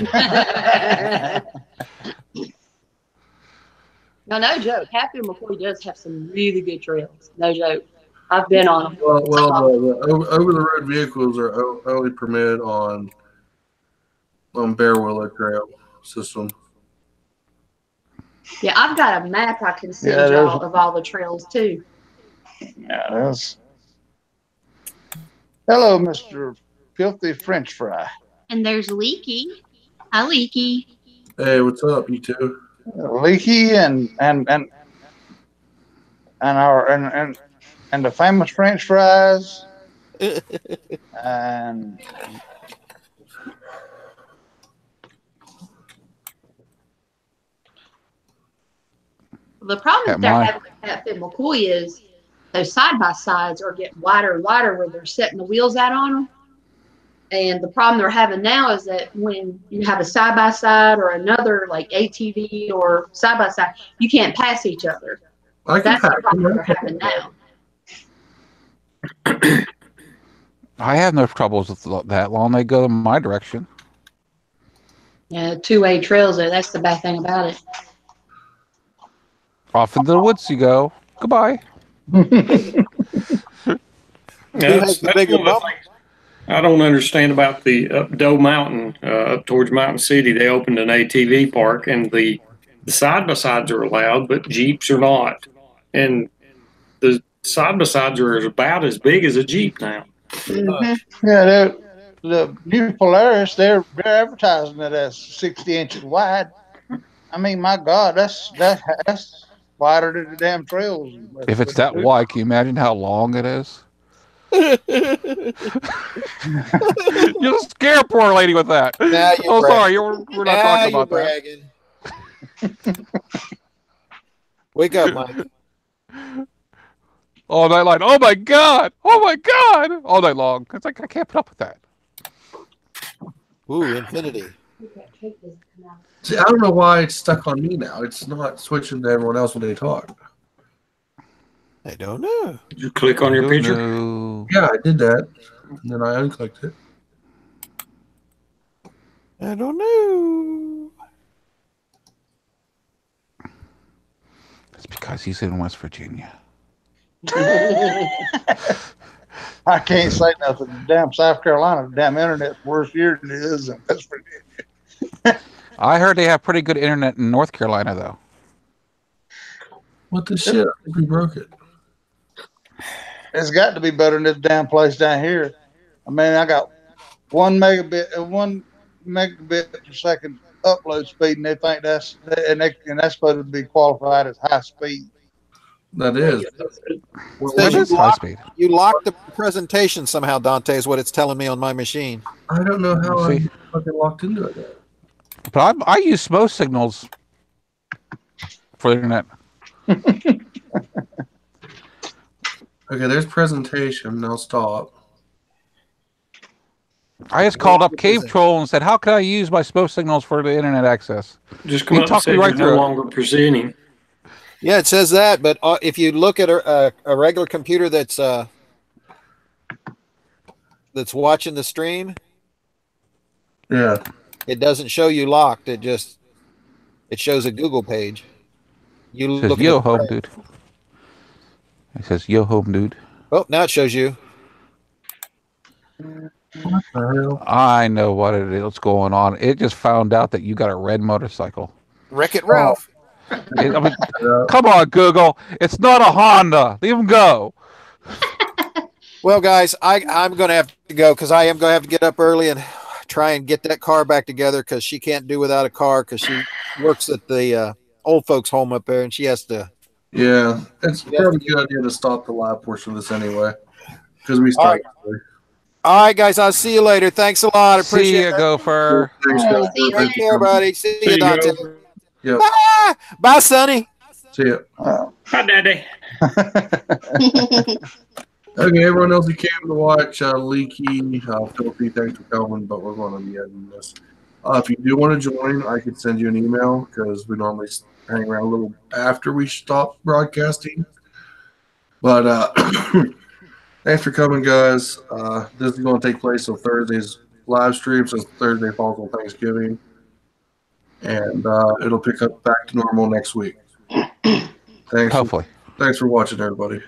joke. Happy McCoy does have some really good trails. No joke. I've been on them. Well, the over-the-road vehicles are only permitted on Bear Willow Trail system. Yeah, I've got a map I can send y'all of all the trails too. Yeah, Hello, Mr. Filthy French Fry. And there's Leaky. Hi, Leaky. Hey, what's up, you two? Leaky and the famous French fries. And the problem that they're having at Fit McCoy is those side-by-sides are getting wider and wider where they're setting the wheels out on them. And the problem they're having now is that when you have a side-by-side or another like ATV or side-by-side, you can't pass each other. That's the problem they're having now. I have no troubles with that long. They go in my direction. Yeah, two-way trails there. That's the bad thing about it. Off into the woods you go. Goodbye. That's one of the things I don't understand about the up Doe Mountain, up towards Mountain City. They opened an ATV park, and the side-by-sides are allowed, but Jeeps are not. And the side-by-sides are about as big as a Jeep now. Mm-hmm. Yeah, the new Polaris, they're advertising it as 60 inches wide. I mean, my God, that's wider than the damn trails. If it's that wide, can you imagine how long it is? You'll scare a poor lady with that. Oh, sorry, we're not talking about that. Wake up, Mike. All night long. Oh my God! Oh my God! All night long. It's like I can't put up with that. Ooh, infinity. See, I don't know why it's stuck on me now. It's not switching to everyone else when they talk. I don't know. Did you click on your picture? Yeah, I did that. And then I unclicked it. I don't know. It's because he's in West Virginia. I can't say nothing. Damn South Carolina, damn internet's worse here than it is in West Virginia. I heard they have pretty good internet in North Carolina, though. What the shit? I think we broke it. It's got to be better than this damn place down here. I mean, I got 1 megabit per second upload speed, and they think that's supposed to be qualified as high speed. That is. What is high speed? You locked the presentation somehow, Dante, is what it's telling me on my machine. I don't know how I fucking locked into it yet. But I use most signals for the internet. Okay, there's presentation. Now stop. I just called up Cave Troll and said, "How can I use my SPO signals for the internet access?" Just come up and say you're no longer presenting. Yeah, it says that, but if you look at a regular computer that's watching the stream, yeah, it doesn't show you locked. It shows a Google page. You says, look "Yo home, dude." It says, "Yo home, dude." Oh, now it shows you. What the hell? I know what it is. What's going on? It just found out that you got a red motorcycle. Wreck-It Ralph. I mean, come on, Google. It's not a Honda. Leave him go. Well, guys, I'm going to have to go because I am going to have to get up early and try and get that car back together because she can't do without a car because she works at the old folks home up there and she has to. Yeah, it's probably a good idea to stop the live portion of this anyway because we started. All right, guys, I'll see you later. Thanks a lot. Appreciate it. See you, Gopher. Thanks, guys. Take care, buddy. See you, Dante. Yep. Bye. Bye, Sonny. See ya. Hi, Daddy. Okay, everyone else who came to watch Leaky, Filthy, thanks for coming, but we're going to be ending this. If you do want to join, I could send you an email because we normally hang around a little after we stop broadcasting. But thanks for coming, guys. This is going to take place on Thursday's live stream, so Thursday falls on Thanksgiving. And it'll pick up back to normal next week. Thanks. Hopefully. Thanks for watching, everybody.